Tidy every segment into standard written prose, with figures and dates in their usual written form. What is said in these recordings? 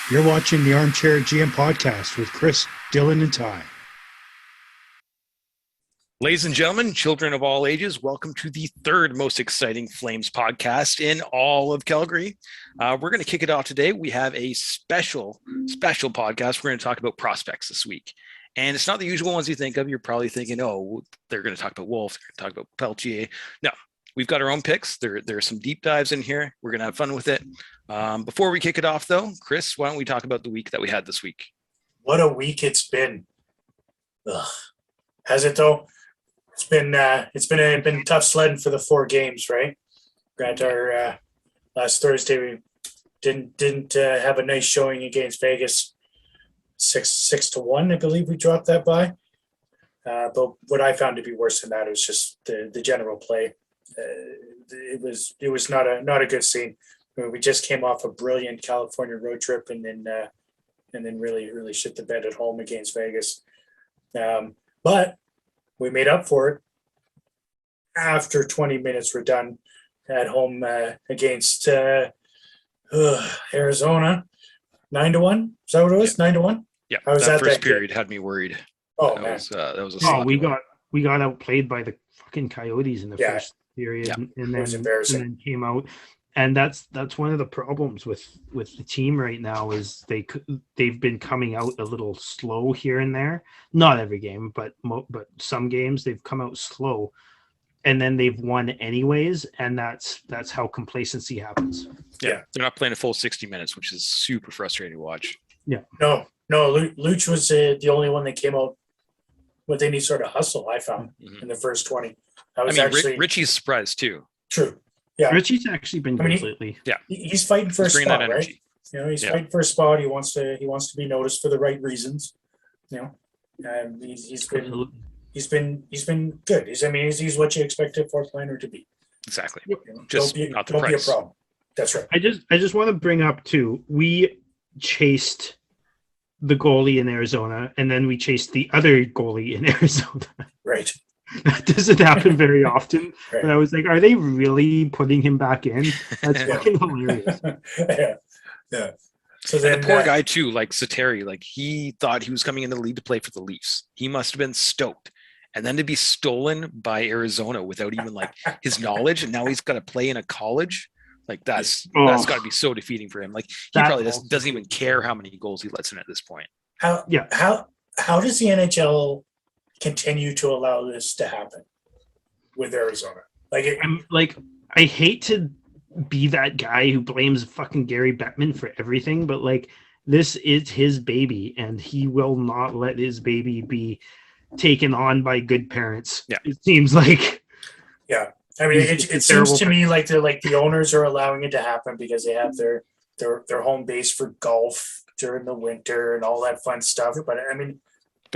You're watching the ArmChair GM Podcast with Chris, Dylan, and Ty. Ladies and gentlemen, children of all ages, welcome to the third most exciting Flames podcast in all of Calgary. We're going to kick it off today. We have a special podcast. We're going to talk about prospects this week. And it's not the usual ones you think of. You're probably thinking, oh, they're going to talk about Wolf, they're going to talk about Peltier. No, we've got our own picks. There are some deep dives in here. We're going to have fun with it. Before we kick it off, though, Chris, why don't we talk about the week that we had this week? What a week it's been. Ugh. Has it, though? It's been tough sledding for the 4 games, right? Grant, our last Thursday we didn't have a nice showing against Vegas, 6-1, I believe we dropped that by. But what I found to be worse than that was just the general play. It was not a good scene. I mean, we just came off a brilliant California road trip and then really shit the bed at home against Vegas. But we made up for it after 20 minutes were done at home against Arizona. 9-1. Is that what it was? 9-1. Yeah, I was that at first that period had me worried. Oh, that man. Was a Oh, sloppy one. we got outplayed by the fucking Coyotes in the first period, Yeah. and It was embarrassing. then came out, and that's one of the problems with the team right now is they've been coming out a little slow here and there. Not every game, but some games they've come out slow, and then they've won anyways, and that's how complacency happens. Yeah, they're not playing a full 60 minutes, which is super frustrating to watch. No, Luch was the only one that came out with any sort of hustle, I found, in the first 20. Richie's surprised too. True. Yeah. Richie's actually been good lately. Yeah, He's fighting for a bringing spot, that right? energy. You know, he's fighting for a spot. He wants to be noticed for the right reasons. You know, he's been good. He's what you expect a fourth liner to be. Exactly. You know, Just not the price. Don't be a problem. That's right. I just want to bring up too. We chased the goalie in Arizona, and then we chased the other goalie in Arizona. Right. That doesn't happen very often. Right. And I was like, are they really putting him back in? That's fucking hilarious. Yeah. So then And the poor guy too, like Sateri, like he thought he was coming in the league to play for the Leafs. He must have been stoked. And then to be stolen by Arizona without even like his knowledge, and now he's got to play in a college. Like that's got to be so defeating for him. Like he probably doesn't even care how many goals he lets in at this point. How does the NHL continue to allow this to happen with Arizona? I hate to be that guy who blames fucking Gary Bettman for everything, but like this is his baby, and he will not let his baby be taken on by good parents. Yeah, it seems like. Yeah. I mean, it seems to me like the owners are allowing it to happen because they have their home base for golf during the winter and all that fun stuff. But I mean,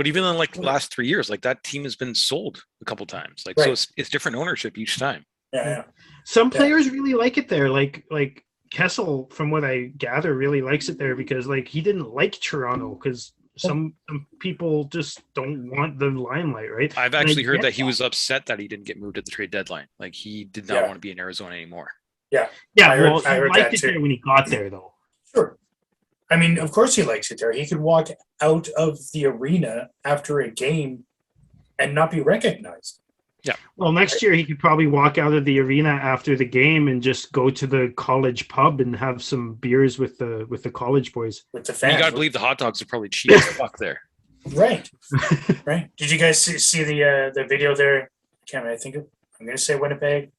even in like the last 3 years, like that team has been sold a couple times. Like so, it's different ownership each time. Yeah. Some players really like it there. Like Kessel, from what I gather, really likes it there because like he didn't like Toronto because some people just don't want the limelight, right? I've actually heard that he was upset that he didn't get moved at the trade deadline. Like he did not want to be in Arizona anymore. Yeah. I heard liked that it too. there when he got there, though. Sure. I mean, of course he likes it there. He could walk out of the arena after a game and not be recognized. Yeah. Well, next year he could probably walk out of the arena after the game and just go to the college pub and have some beers with the college boys. With the fans. You gotta believe the hot dogs are probably cheap as fuck there. Right. Right. Did you guys see the video there? I'm going to say Winnipeg.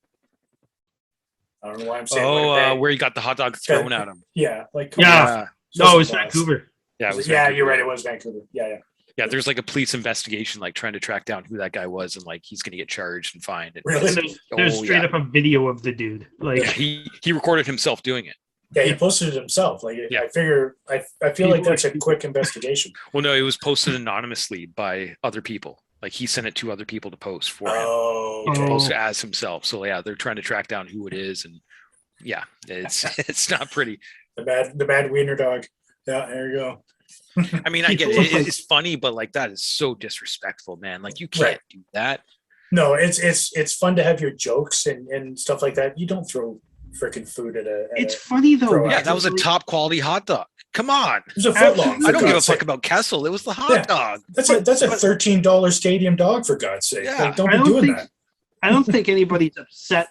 I don't know why I'm saying Winnipeg. Where he got the hot dog thrown at him. Yeah. No, it was Vancouver. Yeah, it was Vancouver. You're right. It was Vancouver. Yeah. Yeah, there's like a police investigation, like trying to track down who that guy was, and like he's gonna get charged and fined. And really? There's straight up a video of the dude. Like he recorded himself doing it. Yeah, he posted it himself. Like I feel like that's a quick investigation. Well, no, it was posted anonymously by other people. Like he sent it to other people to post for him. Oh, He posted it as himself. So yeah, they're trying to track down who it is, and yeah, it's not pretty. The bad wiener dog. Yeah, there you go. I mean, I get it. It's funny, but like that is so disrespectful, man. Like you can't do that. No, it's fun to have your jokes and stuff like that. You don't throw freaking food at It's funny though. pro Yeah, that was a top quality hot dog. Come on. It was a foot long. I don't give a fuck about Kessel. It was the hot dog. That's a $13 stadium dog, for God's sake. Yeah. Like, don't be doing that. I don't think anybody's upset,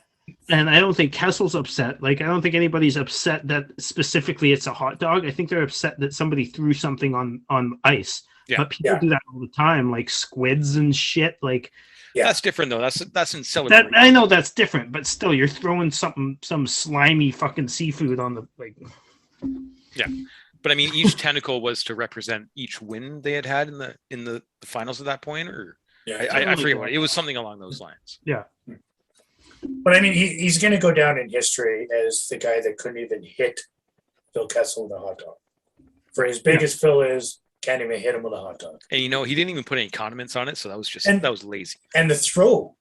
and I don't think Kessel's upset. Like, I don't think anybody's upset that specifically it's a hot dog. I think they're upset that somebody threw something on ice. Yeah. But people do that all the time, like squids and shit. Like, that's different though. That's in celebration. I know that's different, but still, you're throwing some slimy fucking seafood on the like. Yeah. But I mean, each tentacle was to represent each win they had in the finals at that point, or I forget what it was. Something along those lines. Yeah. But I mean, he's going to go down in history as the guy that couldn't even hit Phil Kessel with a hot dog. For as big as Phil is, can't even hit him with a hot dog. And he didn't even put any condiments on it, so that was lazy. And the throw,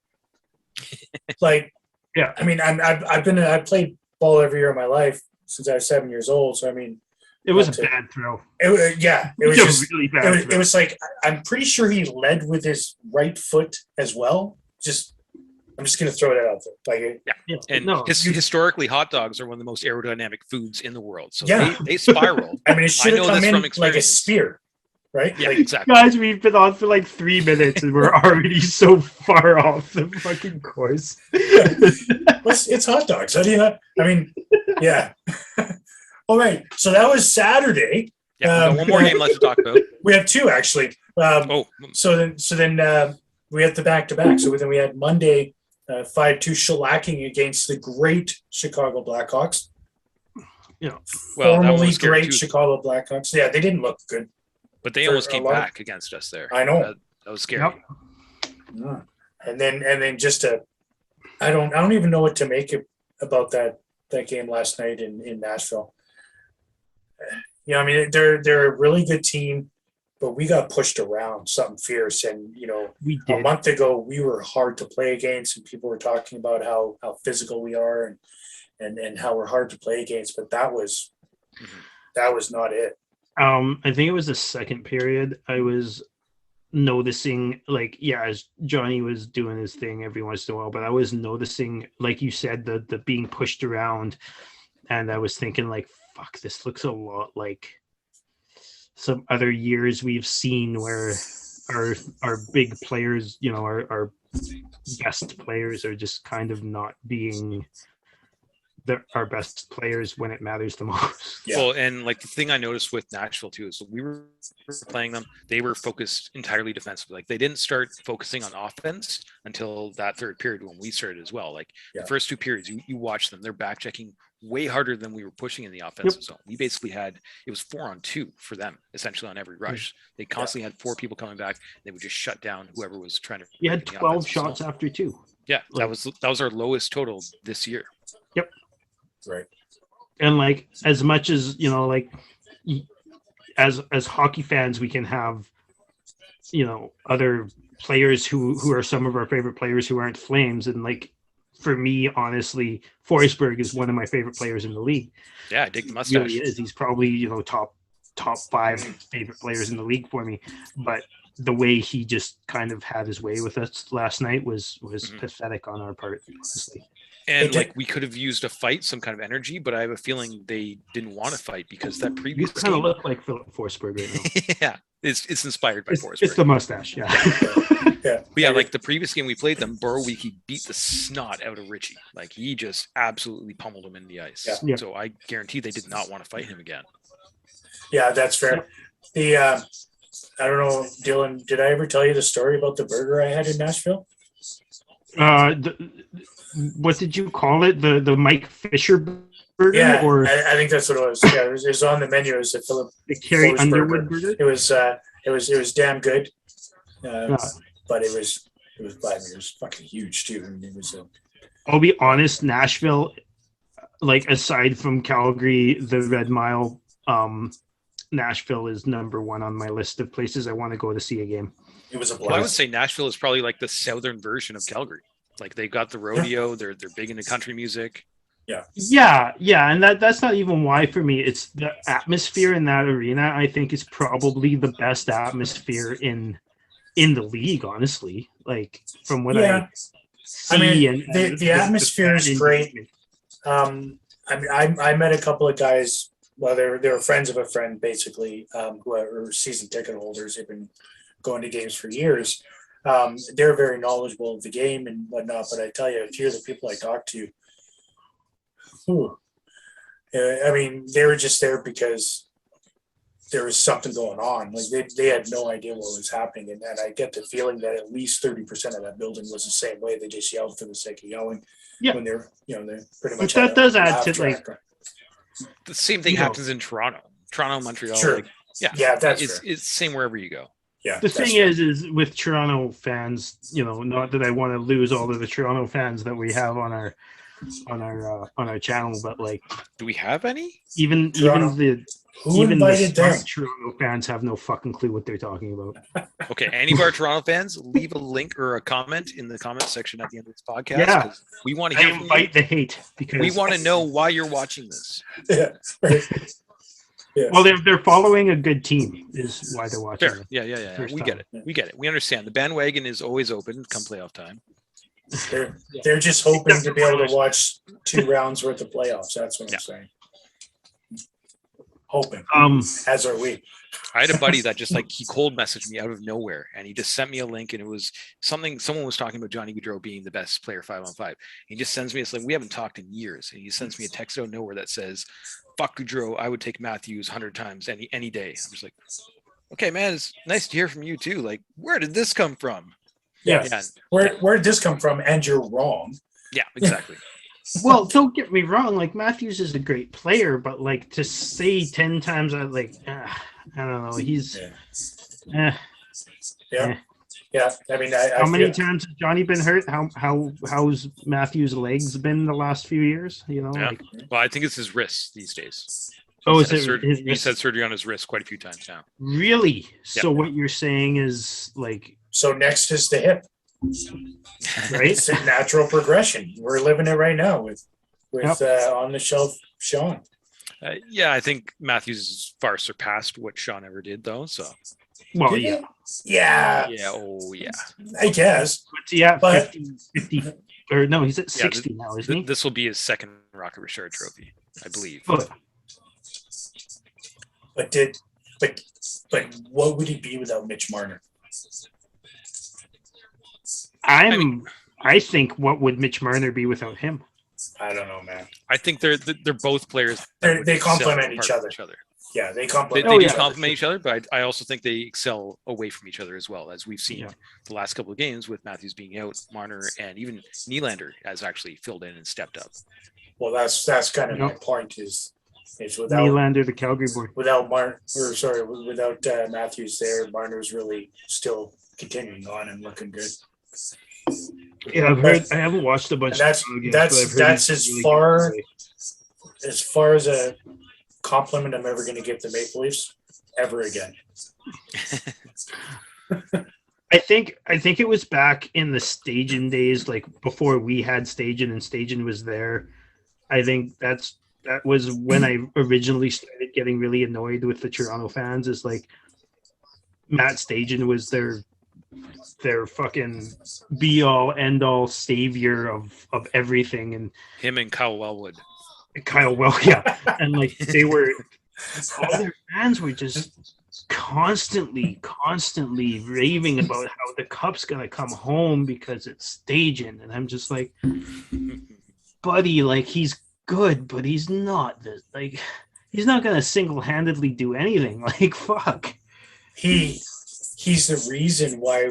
like, I mean, I've played ball every year of my life since I was 7 years old. So I mean. It was a bad throw. It was just really bad. It was like, I'm pretty sure he led with his right foot as well. I'm just going to throw that out there. Like, and historically, hot dogs are one of the most aerodynamic foods in the world. So Yeah. they spiral. I mean, it should have come in like a spear, right? Yeah, like, exactly. Guys, we've been on for like 3 minutes and we're already so far off the fucking course. It's hot dogs. How do you not? I mean, yeah. All right. So that was Saturday. Yeah, one more game left to talk about. We have two actually. So then we had the back-to-back. So then we had Monday 5-2 shellacking against the great Chicago Blackhawks. Formerly great Chicago Blackhawks. Yeah, they didn't look good. But they almost came back against us there. I know. That was scary. Yep. Yeah. And then just I don't even know what to make about that game last night in Nashville. I mean, they're a really good team, but we got pushed around something fierce. And, a month ago, we were hard to play against, and people were talking about how physical we are and how we're hard to play against. But that was not it. I think it was the second period. I was noticing, as Johnny was doing his thing every once in a while, but I was noticing, like you said, the being pushed around, and I was thinking, like, fuck, this looks a lot like some other years we've seen where our big players, our best players are just kind of not being our best players when it matters the most. Yeah. Well, and like the thing I noticed with Nashville too is we were playing them, they were focused entirely defensively. Like they didn't start focusing on offense until that third period when we started as well. Like the first two periods, you watch them, they're back checking way harder than we were pushing in the offensive zone. We basically it was 4-on-2 for them essentially on every rush. They constantly had 4 people coming back. They would just shut down whoever was trying to. You had 12 shots after 2. Yeah, that was our lowest total this year. Yep. Right. And like, as much as, as hockey fans, we can have, other players who are some of our favorite players who aren't Flames. And like, for me, honestly, Forsberg is one of my favorite players in the league. Yeah, I dig the mustache. He really is. He's probably, top 5 favorite players in the league for me. But the way he just kind of had his way with us last night was pathetic on our part, honestly. And like we could have used a fight, some kind of energy, but I have a feeling they didn't want to fight because that previous you kind of look like Philip Forsberg right now. Yeah, it's inspired by Forsberg. It's the mustache, yeah. But yeah, like the previous game we played them, Borowiecki beat the snot out of Richie. Like he just absolutely pummeled him in the ice. Yeah. So I guarantee they did not want to fight him again. Yeah, that's fair. The I don't know, Dylan, did I ever tell you the story about the burger I had in Nashville? What did you call it? The Mike Fisher burger? Yeah, or I think that's what it was. Yeah, it was on the menu. It was a Philip. The Carrie Underwood burger. It was damn good. But it was bad. It was fucking huge too. I mean, it was. I'll be honest, Nashville, like aside from Calgary, the Red Mile, Nashville is number 1 on my list of places I want to go to see a game. It was a blast. Well, I would say Nashville is probably like the southern version of Calgary. Like they got the rodeo, they're big into country music. Yeah, and that's not even why for me. It's the atmosphere in that arena. I think is probably the best atmosphere in the league, honestly. Like from what I see, the atmosphere is great. I mean, I met a couple of guys. Well, they were friends of a friend, basically, who are season ticket holders. They've been going to games for years. They're very knowledgeable of the game and whatnot. But I tell you, a few of the people I talked to, I mean, they were just there because there was something going on. Like they had no idea what was happening. And I get the feeling that at least 30% of that building was the same way. They just yelled for the sake of yelling. Yeah. When they're pretty much. Which that does add to like. The same thing happens in Toronto, Montreal. Sure. Like, yeah, that's it's the same wherever you go. Yeah. The thing is with Toronto fans, not that I want to lose all of the Toronto fans that we have on our channel, but like, do we have any? Even the smart Toronto fans have no fucking clue what they're talking about. Okay, any of our Toronto fans, leave a link or a comment in the comment section at the end of this podcast. Yeah, we want to hear from you. The hate because we want to know why you're watching this. Yeah. Right. Yeah. Well, they're following a good team is why they're watching. Fair. Yeah. We get it. We understand. The bandwagon is always open come playoff time. They're just hoping to be able to watch 2 rounds worth of playoffs. That's what I'm saying. Hoping. As are we. I had a buddy that just he cold messaged me out of nowhere, and he just sent me a link, and it was someone was talking about Johnny Gaudreau being the best player 5-on-5. He just sends me this link. We haven't talked in years, and he sends me a text out of nowhere that says, "Fuck Gaudreau, I would take Matthews 100 times any day." I'm just like, okay, man, it's nice to hear from you too. Like, where did this come from? Yeah. Where did this come from? And you're wrong. Yeah, exactly. Well, don't get me wrong. Like Matthews is a great player, but like to say 10 times, I don't know. He's, Yeah. I mean, how many times has Johnny been hurt? How's Matthews' legs been the last few years? Well, I think it's his wrists these days. He's had surgery on his wrist quite a few times now. Really? So what you're saying is like. So next is the hip. Right? It's a natural progression. We're living it right now with on the shelf Sean. I think Matthews has far surpassed what Sean ever did, though. So, well, yeah. I guess. But 50, or no, he's at 60 now, isn't he? This will be his second Rocket Richard trophy, I believe. But what would he be without Mitch Marner? I think what would Mitch Marner be without him? I don't know, man. I think they're both players. They complement each other. Yeah, they complement. They do complement each other, but I also think they excel away from each other as well, as we've seen the last couple of games with Matthews being out, Marner, and even Nylander has actually filled in and stepped up. Well, that's kind of my point. Is without Nylander, the Calgary boy, without Matthews there, Marner's really still continuing on and looking good. Yeah, I haven't watched a bunch. That's as far as a compliment I'm ever going to give the Maple Leafs ever again. I think it was back in the Stajan days, like before we had Stajan and Stajan was there. I think that was when I originally started getting really annoyed with the Toronto fans. Is like Matt Stajan was their fucking be all end all savior of everything, and him and Kyle Wellwood. And like they were, all their fans were just constantly raving about how the cup's gonna come home because it's staging, and I'm just like, buddy, like he's good, but he's not this, like he's not gonna single-handedly do anything. Like fuck. He's the reason why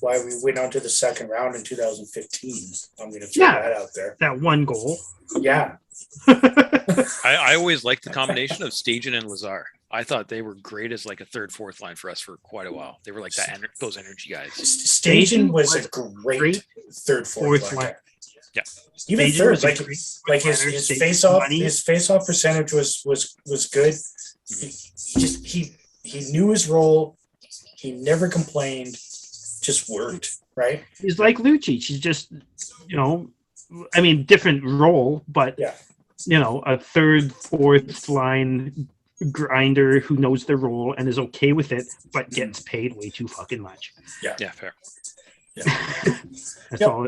we went on to the second round in 2015. I'm going to throw that out there. That one goal. Yeah. I always liked the combination of Stajan and Lazar. I thought they were great as like a third, fourth line for us for quite a while. They were like those energy guys. Stajan was a great third, fourth line. Yeah. Even Stajan third, like his face-off percentage was good. He knew his role. He never complained, just worked, right? He's like Lucic. He's just, different role, but, a third, fourth line grinder who knows their role and is okay with it, but gets paid way too fucking much. Yeah. Yeah, fair. Yeah. That's all.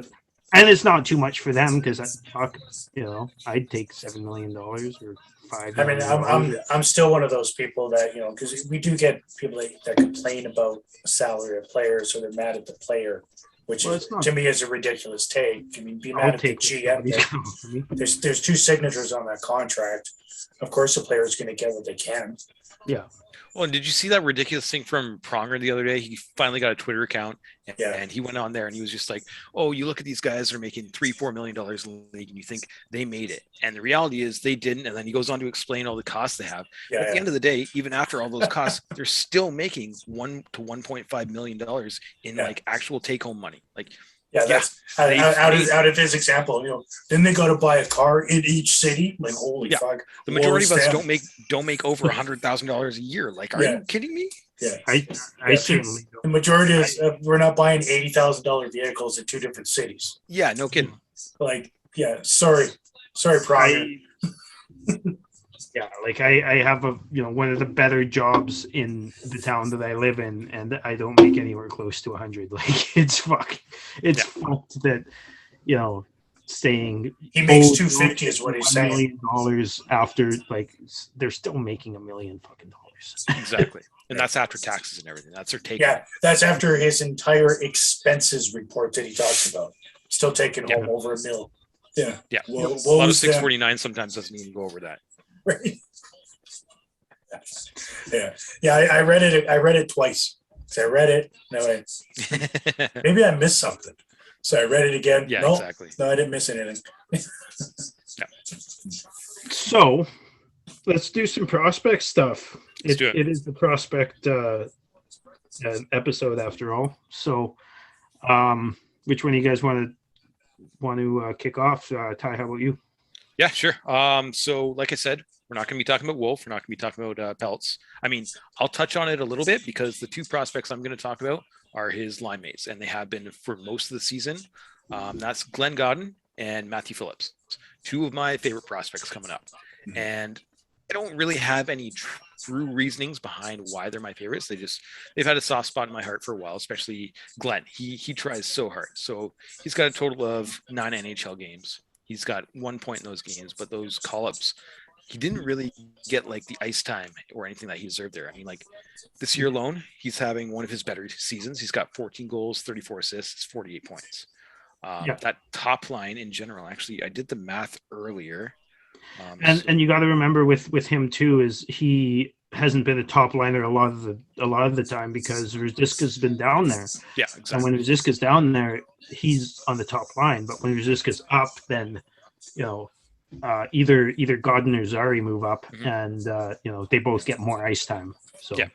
And it's not too much for them because I'd take $7 million or $5 I mean, million. I'm still one of those people that, because we do get people that complain about the salary of players, or they're mad at the player, which to me is a ridiculous take. I mean, be mad at the GM. There's 2 signatures on that contract. Of course, the player is going to get what they can. Yeah. Well, and did you see that ridiculous thing from Pronger the other day? He finally got a Twitter account, and he went on there and he was just like, "Oh, you look at these guys that are making $3-4 million in the league, and you think they made it, and the reality is they didn't." And then he goes on to explain all the costs they have. At the end of the day, even after all those costs, they're still making $1 to $1.5 million in like actual take-home money. Like, that's out of his example. Then they got to buy a car in each city. Like, holy fuck! The majority of us don't make over $100,000 a year. Like, are you kidding me? Yeah, I certainly don't. The majority is we're not buying $80,000 vehicles in 2 different cities. Yeah, no kidding. Like, sorry, Brian. Yeah, like I have one of the better jobs in the town that I live in, and I don't make anywhere close to 100. Like, it's fucked that saying he makes 250 is what he's saying. $1 million after, like, they're still making $1 million fucking dollars. Exactly. And that's after taxes and everything. That's their take. Yeah, that's after his entire expenses report that he talks about. Still taking home over $1 million. Yeah. Yeah. A lot of 649 sometimes doesn't even go over that. Right. I read it twice. So I read it. No, maybe I missed something. So I read it again. Yeah, exactly. No, I didn't miss anything. So let's do some prospect stuff. Let's do it. It is the prospect episode after all. So, which one do you guys want to kick off? Ty, how about you? Yeah, sure. So like I said, we're not going to be talking about Wolf. We're not going to be talking about Peltz. I mean, I'll touch on it a little bit because the 2 prospects I'm going to talk about are his line mates, and they have been for most of the season. That's Glenn Godden and Matthew Phillips, 2 of my favorite prospects coming up. Mm-hmm. And I don't really have any true reasonings behind why they're my favorites. They've had a soft spot in my heart for a while, especially Glenn. He tries so hard. So he's got a total of 9 NHL games. He's got 1 point in those games, but those call-ups, he didn't really get like the ice time or anything that he deserved there. I mean, like this year alone, he's having one of his better seasons. He's got 14 goals, 34 assists, 48 points. That top line in general, actually, I did the math earlier. And you got to remember with him too, is he hasn't been a top liner a lot of the time because Ruzicka's been down there. Yeah, exactly. And when Ruzicka's down there, he's on the top line. But when Ruzicka's up, then either Godden or Zari move up, and they both get more ice time. So yeah.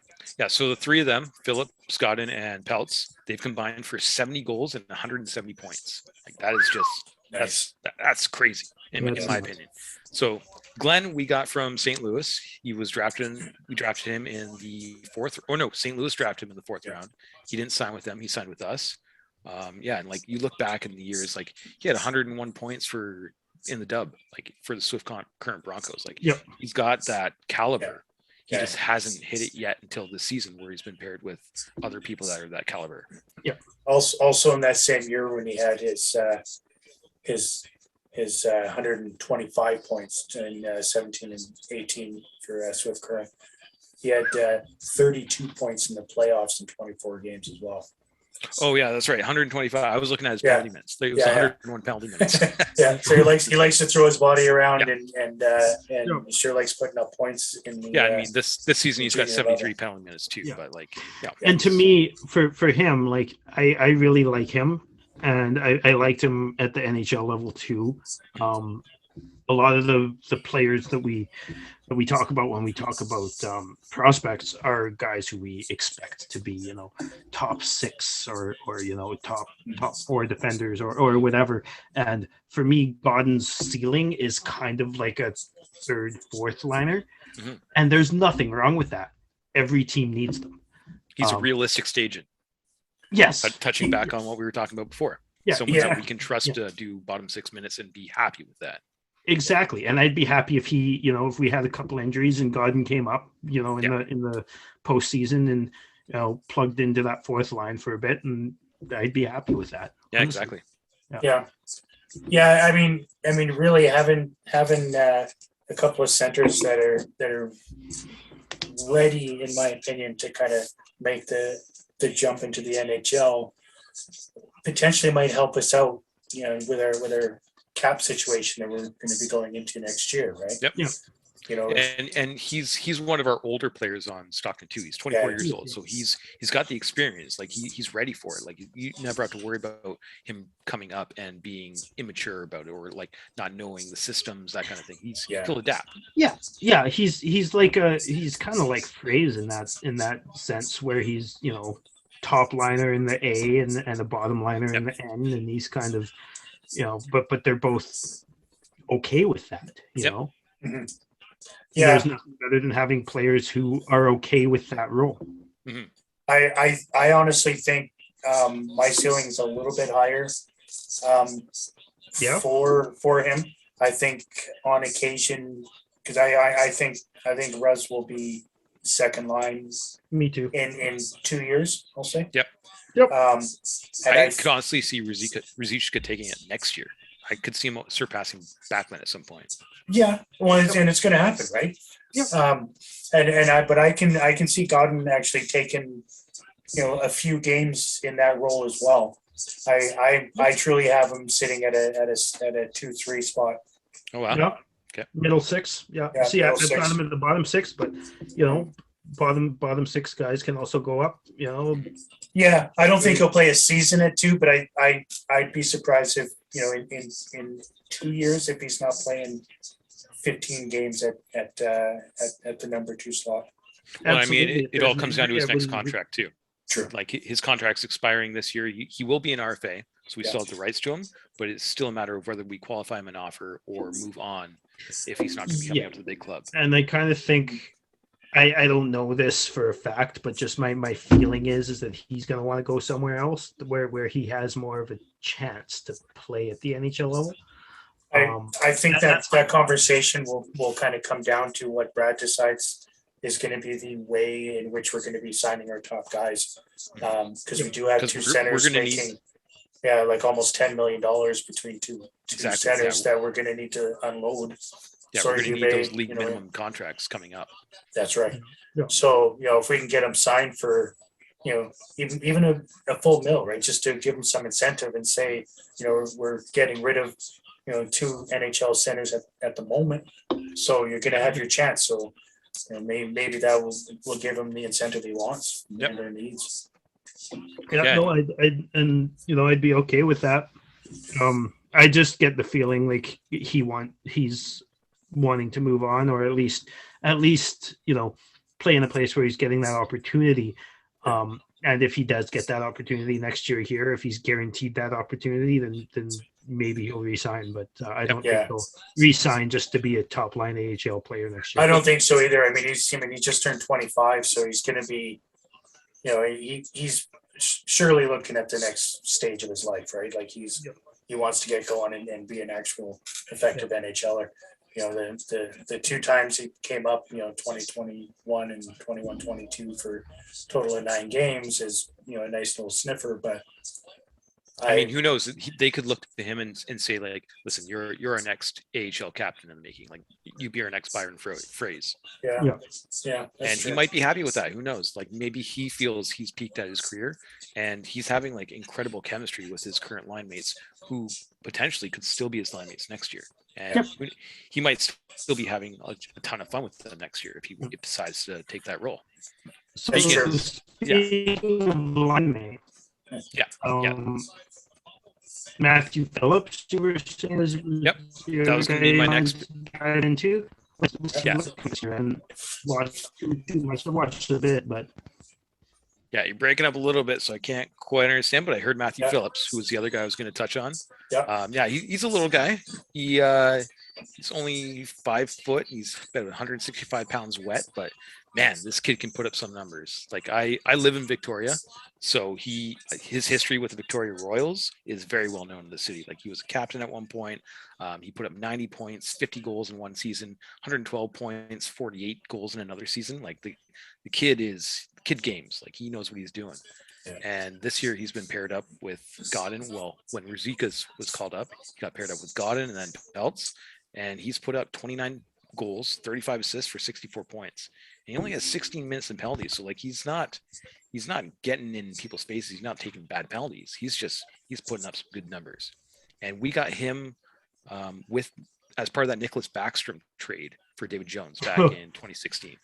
So the 3 of them, Phillips, Godden, and Peltz, they've combined for 70 goals and 170 points. Like that is just nice. That's crazy in my opinion. So Glenn, we got from St. Louis. He was drafted. We drafted him in the 4th. Or no, St. Louis drafted him in the 4th round. He didn't sign with them. He signed with us. And like you look back in the years, like he had 101 points in the dub, like for the Swift current Broncos. Like he's got that caliber. He just hasn't hit it yet until this season, where he's been paired with other people that are that caliber. Yeah. Also in that same year when he had his 125 points in 17 and 18 for Swift Current. He had 32 points in the playoffs in 24 games as well. Oh yeah, that's right. 125. I was looking at his penalty minutes. It was 101 penalty minutes. So he likes to throw his body around and he sure likes putting up points in the. I mean this season he's got 73 penalty minutes too. But like And to me, for him, like I really like him, and I liked him at the NHL level too. A lot of the players that we talk about when we talk about prospects are guys who we expect to be, top 6 or top 4 defenders or whatever. And for me, Godden's ceiling is kind of like a 3rd, 4th liner. Mm-hmm. And there's nothing wrong with that. Every team needs them. He's a realistic staging. Yes. Touching back on what we were talking about before. Someone that we can trust to do bottom 6 minutes and be happy with that. Exactly. And I'd be happy if he, if we had a couple injuries and Godden came up, in the postseason and, plugged into that 4th line for a bit, and I'd be happy with that. Yeah, honestly. Exactly. Yeah. I mean, really having a couple of centers that are ready, in my opinion, to kind of make the jump into the NHL potentially might help us out, with our cap situation that we're going to be going into next year, right? Yep. Yeah. And he's one of our older players on Stockton too. He's 24 years old, so he's got the experience. Like he's ready for it. Like you never have to worry about him coming up and being immature about it, or like not knowing the systems, that kind of thing. He'll adapt. Yeah. He's like he's kind of like Fraze in that sense, where he's top liner in the A and the bottom liner in the N, and he's kind of but they're both okay with that. You know. Mm-hmm. Yeah. There's nothing better than having players who are okay with that role. Mm-hmm. I honestly think my ceiling is a little bit higher for him. I think on occasion, because I think Russ will be second line. Me too. In 2 years, I'll say. Yep. I could honestly see Ruzicka taking it next year. I could see him surpassing Backlund at some point. Yeah, well, and it's going to happen, right? Yeah. But I can see Godwin actually taking, a few games in that role as well. I truly have him sitting at a 2-3 spot. Oh wow. Yeah. Okay. Middle six. Yeah. See, I've got him at the bottom six, but bottom six guys can also go up. Yeah, I don't think he'll play a season at 2, but I'd be surprised if in 2 years if he's not playing 15 games at the number 2 slot. Well, absolutely. I mean, it all comes down to his next contract too. True. Like his contract's expiring this year. He will be an RFA, so we still have the rights to him, but it's still a matter of whether we qualify him an offer or move on if he's not going to be coming up to the big club. And I kind of think, I don't know this for a fact, but just my feeling is that he's going to want to go somewhere else where he has more of a chance to play at the NHL level. I think that conversation will kind of come down to what Brad decides is going to be the way in which we're going to be signing our top guys. Because we do have 2 centers making like almost $10 million between two centers that we're going to need to unload. Yeah, we're going to need those league minimum contracts coming up. That's right. Yeah. So, if we can get them signed for, even a full mill, right? Just to give them some incentive and say, we're getting rid of, 2 NHL centers at the moment. So you're going to have your chance. So, maybe that will give him the incentive he wants and their needs. Yeah, no, I'd be okay with that. I just get the feeling like he's wanting to move on, or at least play in a place where he's getting that opportunity. And if he does get that opportunity next year here, if he's guaranteed that opportunity, then maybe he'll resign. But I don't think he'll resign just to be a top line AHL player next year. I don't think so either. I mean, he just turned 25, so he's going to be, he's surely looking at the next stage of his life, right? Like he wants to get going and be an actual effective NHLer. The 2 times he came up, 2021 and 21-22 for total of 9 games is, a nice little sniffer. But I mean, who knows? They could look to him and say, like, listen, you're our next AHL captain in the making. Like, you be our next Byron Fraze. Yeah. And he might be happy with that. Who knows? Like, maybe he feels he's peaked at his career, and he's having like incredible chemistry with his current line mates, who potentially could still be his line mates next year. And he might still be having a ton of fun with them next year if he decides to take that role. So, line mate. Matthew Phillips, you were saying, that was going to be my next guy into. And must have watched a bit, but yeah, you're breaking up a little bit, so I can't quite understand. But I heard Matthew Phillips, who was the other guy I was going to touch on. He's a little guy. He's only 5 foot. He's about 165 pounds wet, but man, this kid can put up some numbers. Like I live in Victoria, so his history with the Victoria Royals is very well known in the city. Like he was a captain at one point. He put up 90 points, 50 goals in one season, 112 points, 48 goals in another season. Like the kid games. Like he knows what he's doing. And this year he's been paired up with Godin. Well, when Ruzicka was called up, he got paired up with Godin and then Peltz, and he's put up 29 goals, 35 assists for 64 points. And he only has 16 minutes in penalties, so like he's not getting in people's faces. He's not taking bad penalties. He's putting up some good numbers. And we got him with as part of that Nicholas Backstrom trade for David Jones back in 2016.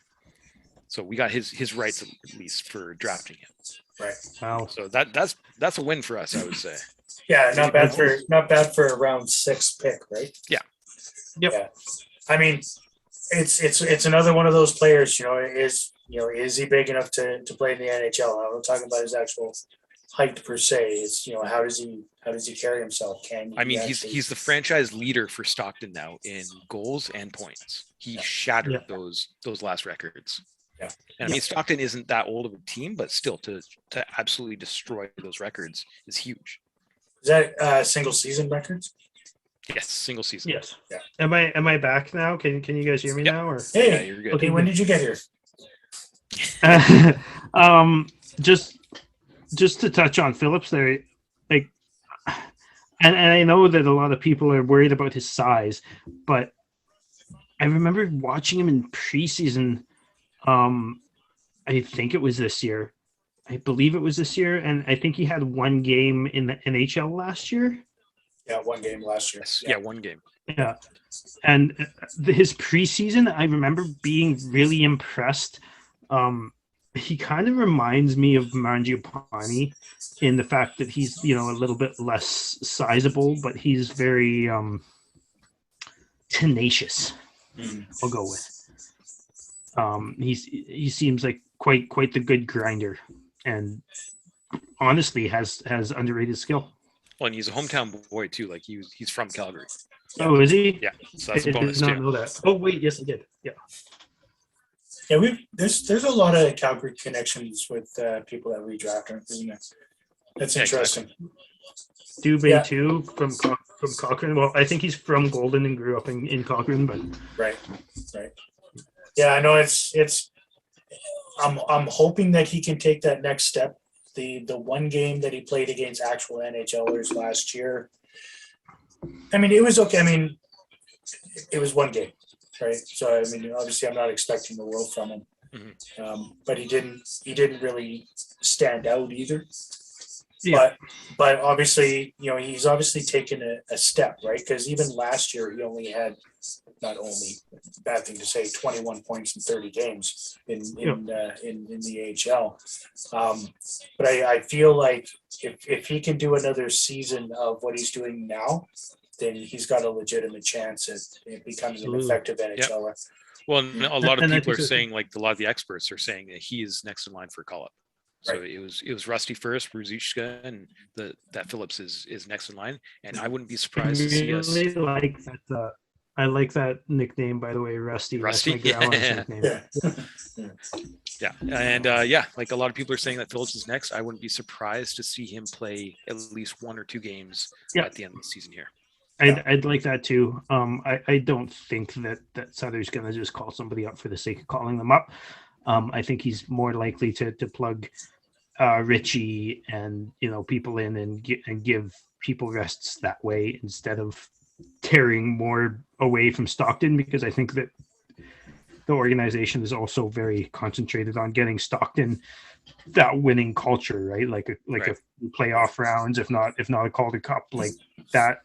So we got his rights at least for drafting him. Right. Wow. So that's a win for us, I would say. Yeah, not bad for a round 6 pick, right? Yeah. Yep. Yeah. I mean, it's another one of those players. Is he big enough to play in the NHL? I'm not talking about his actual height per se. It's how does he carry himself? He's the franchise leader for Stockton now in goals and points. He shattered those last records. Yeah. And I mean, Stockton isn't that old of a team, but still to absolutely destroy those records is huge. Is that single season records? Yes, single season. Yes. Yeah. Am I back now? Can you guys hear me now? Or Hey, yeah, you're good. Okay, when did you get here? Just to touch on Phillips there, like, and I know that a lot of people are worried about his size, but I remember watching him in preseason. I think it was this year. I believe it was this year, and I think he had one game in the NHL last year. Yeah, one game last year. Yeah, one game. Yeah, and his preseason, I remember being really impressed. He kind of reminds me of Mangiapane in the fact that he's a little bit less sizable, but he's very tenacious. I'll go with. He seems like quite the good grinder, and honestly has underrated skill. Well, and he's a hometown boy too. Like he's from Calgary. Oh, is he? Yeah, so that's a I bonus did not too. know that. Oh wait, yes, I did. Yeah. Yeah, there's a lot of Calgary connections with people that we draft, isn't there? That's interesting. Dubé too from Cochrane. Well, I think he's from Golden and grew up in Cochrane, but Right. Yeah, I know it's. I'm hoping that he can take that next step. The one game that he played against actual NHLers last year, I mean, it was okay. I mean, it was one game, right? So I mean, obviously, I'm not expecting the world from him, but he didn't really stand out either. Yeah. But obviously, he's obviously taken a step, right? Because even last year, he only had, not only, bad thing to say, 21 points in 30 games in the AHL. But I feel like if he can do another season of what he's doing now, then he's got a legitimate chance at becoming an effective NHLer. Well, and a lot of And I people are think saying, like a lot of the experts are saying that he is next in line for call up. So Right. it was Rusty first, Ruzicka, and that Phillips is next in line. And I wouldn't be surprised to see us. really like that. I like that nickname, by the way, Rusty. Rusty? That's my grandma's nickname. Yeah. Yeah, and like a lot of people are saying that Phillips is next. I wouldn't be surprised to see him play at least 1 or 2 games at the end of the season here. I'd like that too. I don't think that Sutter's going to just call somebody up for the sake of calling them up. I think he's more likely to plug Richie and people in and give people rests that way instead of tearing more away from Stockton, because I think that the organization is also very concentrated on getting Stockton that winning culture, right? Like a playoff rounds, if not a Calder Cup, like that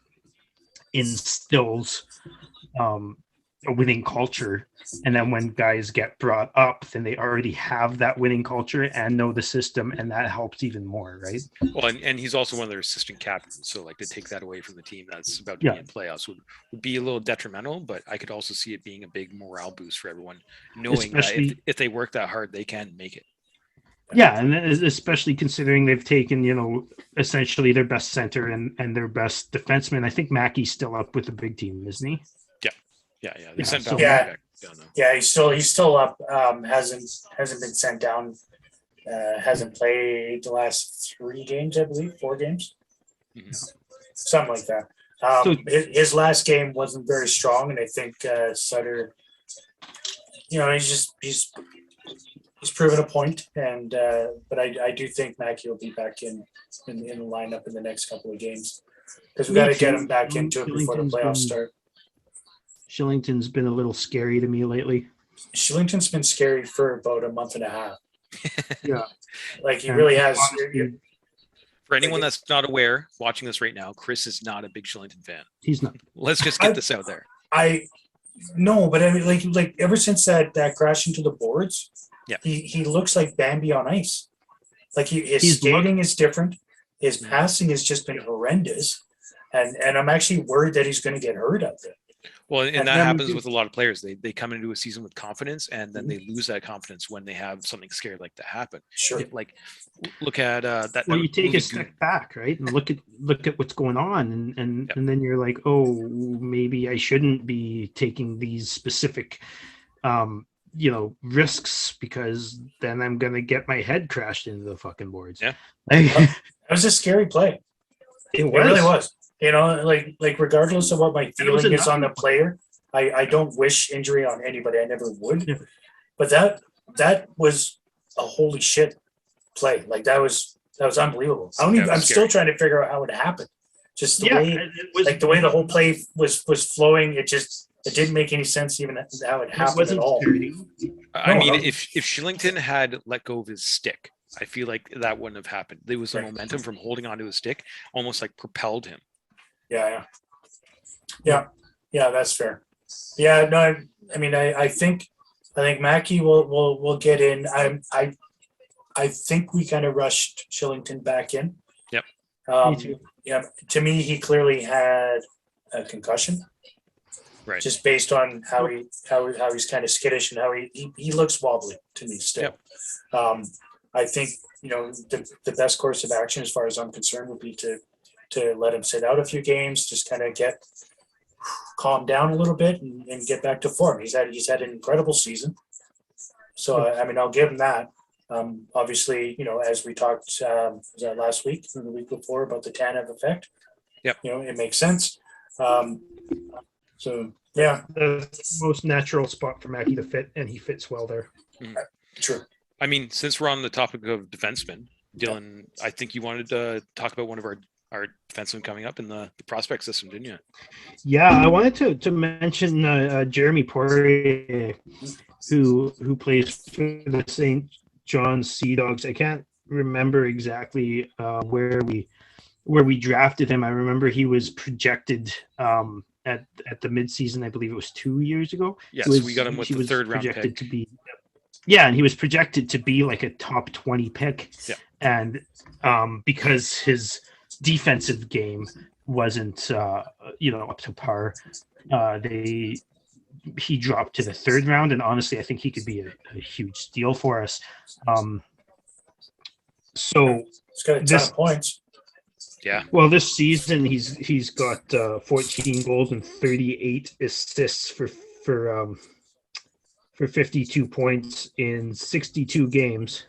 instills a winning culture. And then when guys get brought up, then they already have that winning culture and know the system, and that helps even more, right? Well, and he's also one of their assistant captains, so like to take that away from the team that's about to be in playoffs would be a little detrimental, but I could also see it being a big morale boost for everyone, knowing that if they work that hard, they can make it. Yeah, and especially considering they've taken, essentially their best center and their best defenseman. I think Mackey's still up with the big team, isn't he? Yeah. They sent down Yeah. down though. Yeah, he's still up. Hasn't been sent down. Hasn't played the last 3 games, I believe, 4 games, something like that. His last game wasn't very strong, and I think Sutter, he's he's proven a point, and but I do think Mackey will be back in the lineup in the next couple of games because we got to get him back into it before the playoffs start. Shillington's been a little scary to me lately. Shillington's been scary for about a month and a half. Yeah, like he really has. For anyone that's not aware, watching this right now, Chris is not a big Shillington fan. He's not. Let's just get this out there. No, but I mean, like ever since that crash into the boards, yeah, he looks like Bambi on ice. Like his skating is different. His passing has just been horrendous, and I'm actually worried that he's going to get hurt out there. Well, and that happens with a lot of players. They come into a season with confidence, and then they lose that confidence when they have something scary like that happen. Sure. Like, look at that. Well, you take a step back, right, and look at what's going on, and then you're like, oh, maybe I shouldn't be taking these specific, risks because then I'm gonna get my head crashed into the fucking boards. Yeah, that was a scary play. It really was. Like regardless of what my feeling is on the player, I don't wish injury on anybody. I never would. Yeah. But that was a holy shit play. Like that was unbelievable. I'm still trying to figure out how it happened. Just the way the way the whole play was flowing, it didn't make any sense even how it happened at all. I mean, if Shillington had let go of his stick, I feel like that wouldn't have happened. There was a momentum from holding onto his stick, almost like propelled him. Yeah, that's fair. Yeah, no, I mean, I think Mackey will get in. I think we kind of rushed Shillington back in. Yep. Me too. Yeah, to me, he clearly had a concussion. Right. Just based on how he's kind of skittish and how he looks wobbly to me still. Yep. I think the best course of action, as far as I'm concerned, would be to let him sit out a few games, just kind of calm down a little bit and get back to form. He's had an incredible season. So, I mean, I'll give him that. Obviously, as we talked was that last week or the week before about the TANF effect, it makes sense. So, yeah. The most natural spot for Mackey to fit, and he fits well there. Mm-hmm. True. I mean, since we're on the topic of defensemen, Dylan, I think you wanted to talk about one of our defensemen coming up in the prospect system, didn't you? Yeah, I wanted to mention Jeremy Poirier, who plays for the St. John's Sea Dogs. I can't remember exactly where we drafted him. I remember he was projected at the midseason. I believe it was 2 years ago. Yes, we got him with the third round pick. And he was projected to be like a top 20 pick. Yeah. And because his defensive game wasn't up to par, he dropped to the third round, and honestly I think he could be a huge steal for us. So he's got a ton of points. Yeah. Well, this season he's got 14 goals and 38 assists for 52 points in 62 games.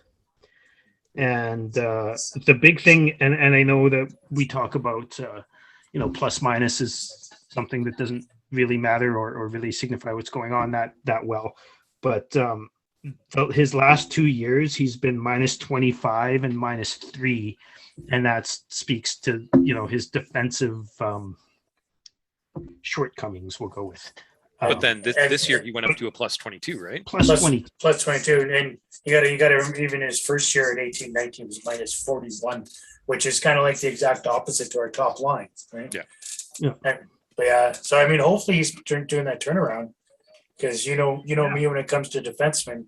And the big thing, and I know that we talk about, plus minus is something that doesn't really matter or really signify what's going on that well. But his last 2 years, he's been minus 25 and minus 3. And that speaks to, his defensive shortcomings, we'll go with. But then this year he went up to a plus 22, right? Plus 22. Plus 22. And you got to even his first year at 18-19 was minus 41, which is kind of like the exact opposite to our top line, right? Yeah. But yeah, so I mean, hopefully he's doing that turnaround because me when it comes to defensemen,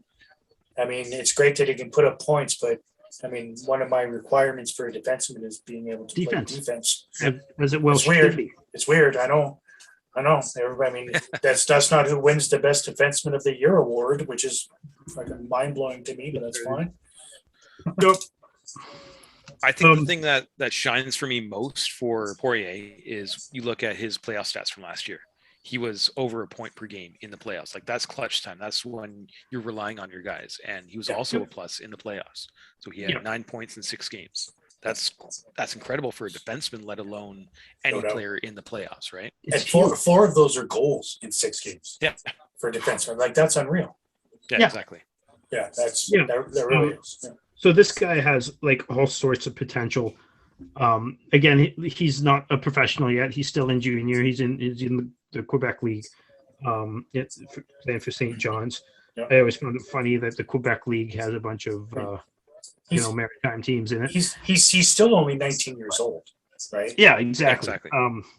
I mean, it's great that he can put up points, but I mean, one of my requirements for a defenseman is being able to play defense. As it well it's weird. Be. It's weird. I know. Everybody, I mean, that's not who wins the best defenseman of the year award, which is fucking mind blowing to me, but that's fine. I think the thing that shines for me most for Poirier is you look at his playoff stats from last year. He was over a point per game in the playoffs. Like that's clutch time. That's when you're relying on your guys. And he was also a plus in the playoffs. So he had 9 points in 6 games. That's incredible for a defenseman, let alone any player in the playoffs, right? And four of those are goals in 6 games. Yeah. For a defenseman. Like that's unreal. Yeah, exactly. Yeah, that's Yeah. that really is. Yeah. So this guy has like all sorts of potential. Again, he's not a professional yet. He's still in junior. He's in the Quebec League. Playing for St. John's. Yeah. I always found it funny that the Quebec League has a bunch of maritime teams in it. He's still only 19 years old, right? Yeah, exactly.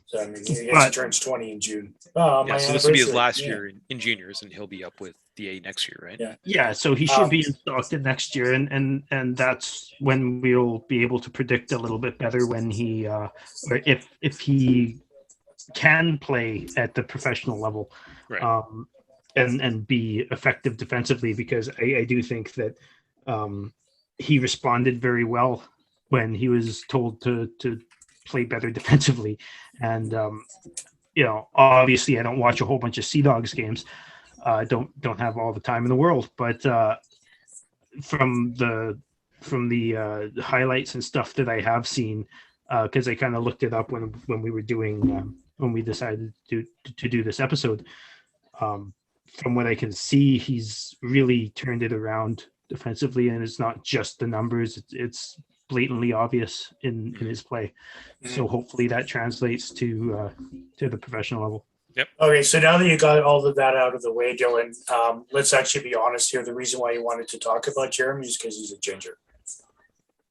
So I mean, he turns 20 in June. Oh, Yeah, so this will be his last year in juniors, and he'll be up with the A next year, right? Yeah. Yeah, so he should be in Stockton next year, and that's when we'll be able to predict a little bit better when he or if he can play at the professional level, right. And be effective defensively, because I do think that he responded very well when he was told to play better defensively. And obviously I don't watch a whole bunch of Sea Dogs games. Don't have all the time in the world, but from the highlights and stuff that I have seen, because I kind of looked it up when we were doing when we decided to do this episode. From what I can see, he's really turned it around defensively, and it's not just the numbers; it's blatantly obvious in his play. So hopefully that translates to the professional level. Yep. Okay, so now that you got all of that out of the way, Dylan, let's actually be honest here. The reason why you wanted to talk about Jeremy is because he's a ginger.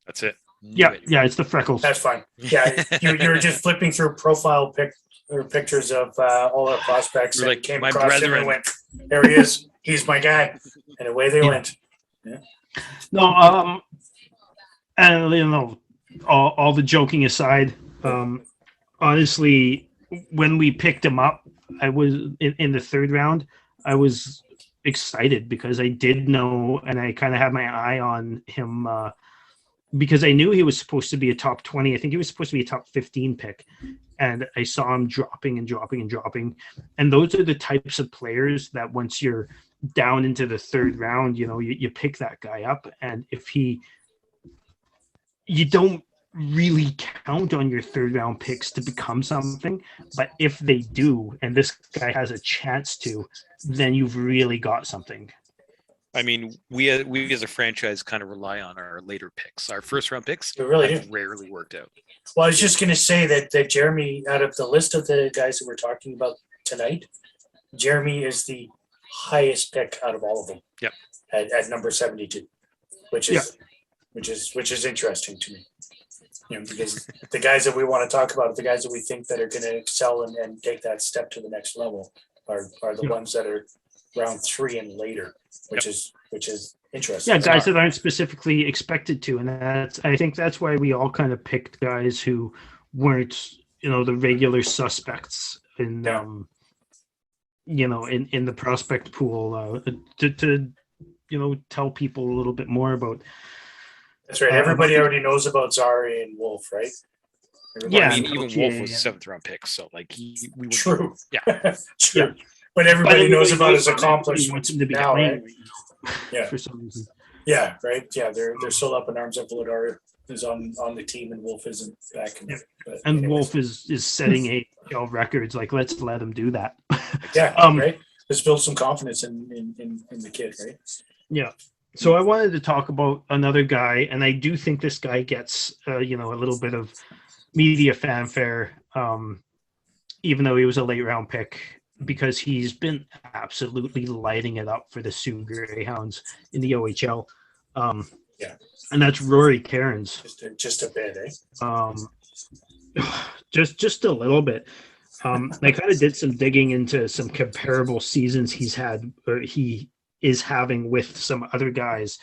That's it. Yeah, it's the freckles. That's fine. Yeah, you're just flipping through profile pictures of all our prospects, and came across him and went, "There he is. He's my guy," and away they went. Yeah. No, and all the joking aside, honestly, when we picked him up, I was in the third round. I was excited because I did know, and I kind of had my eye on him because I knew he was supposed to be a top 20. I think he was supposed to be a top 15 pick. And I saw him dropping. And those are the types of players that once you're down into the third round, you pick that guy up. And if you don't really count on your third round picks to become something, but if they do, and this guy has a chance to, then you've really got something. I mean, we as a franchise kind of rely on our later picks. Our first round picks have rarely worked out. Well, I was just going to say that Jeremy, out of the list of the guys that we're talking about tonight, Jeremy is the highest pick out of all of them. Yep. At number 72, which is interesting to me. Because the guys that we want to talk about, the guys that we think that are going to excel and take that step to the next level, are the ones that are round 3 and later, which is interesting. Yeah, guys that aren't specifically expected to, and I think that's why we all kind of picked guys who weren't, the regular suspects in the prospect pool to tell people a little bit more about. That's right. Everybody already knows about Zari and Wolf, right? I mean, even Wolf was a 7th round pick, so we were true. Yeah, true. Yeah. But everybody knows about his accomplishments to be now, right? Yeah, for some reason. Yeah, right. Yeah, they're still up in arms. Vladar is on the team, and Wolf isn't back. And Wolf is setting AHL records. Like, let's let him do that. Yeah, right. Let's build some confidence in the kid, right? Yeah. So I wanted to talk about another guy, and I do think this guy gets a little bit of media fanfare, even though he was a late round pick, because he's been absolutely lighting it up for the Sioux Greyhounds in the OHL. And that's Rory Cairns. Just a bit, eh? Just a little bit. I kind of did some digging into some comparable seasons he's had, or he is having with some other guys.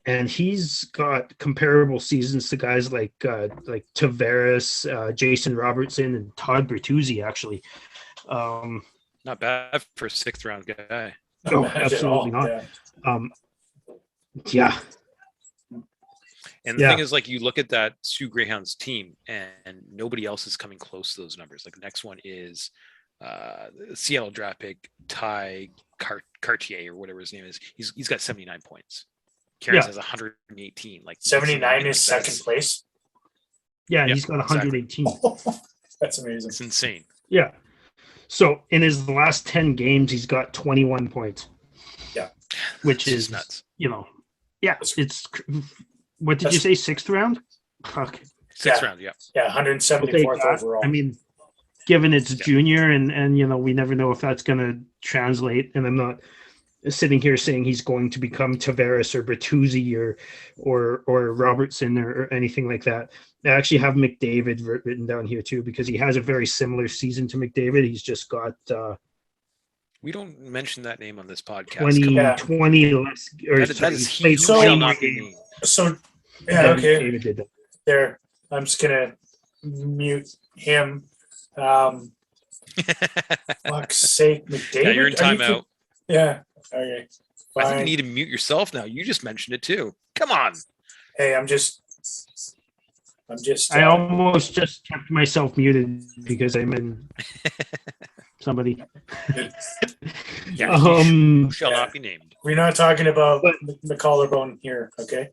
And he's got comparable seasons to guys like Tavares, Jason Robertson, and Todd Bertuzzi, actually. not bad for a 6th round guy. No, absolutely not. Yeah. And the thing is, like, you look at that Sioux Greyhounds team, and nobody else is coming close to those numbers. Like, the next one is Seattle draft pick Ty Cartier, or whatever his name is. He's got 79 points. Cairns has 118. Like 79 is second place. Yeah, he's got 118. Exactly. That's amazing. It's insane. Yeah. So in his last 10 games, he's got 21 points. Yeah. which It's is just nuts. It's what did you say? 6th round? Fuck. Sixth round, yeah. Yeah, I'll take 174th that. overall. I mean, given it's junior, and we never know if that's going to translate. And I'm not sitting here saying he's going to become Tavares or Bertuzzi or Robertson or anything like that. I actually have McDavid written down here too, because he has a very similar season to McDavid. He's just got we don't mention that name on this podcast. 20 less. That is he who So- shall not be named. So, yeah, okay. McDavid did that. There, I'm just gonna mute him. Fuck's sake, McDavid. Yeah, you're in timeout. Yeah. Okay. I think Fine. you need to mute yourself now. You just mentioned it too. Come on. Hey, I'm just. I almost just kept myself muted because I'm in somebody. Yeah, who shall yeah. not be named. We're not talking about But- the collarbone here, okay?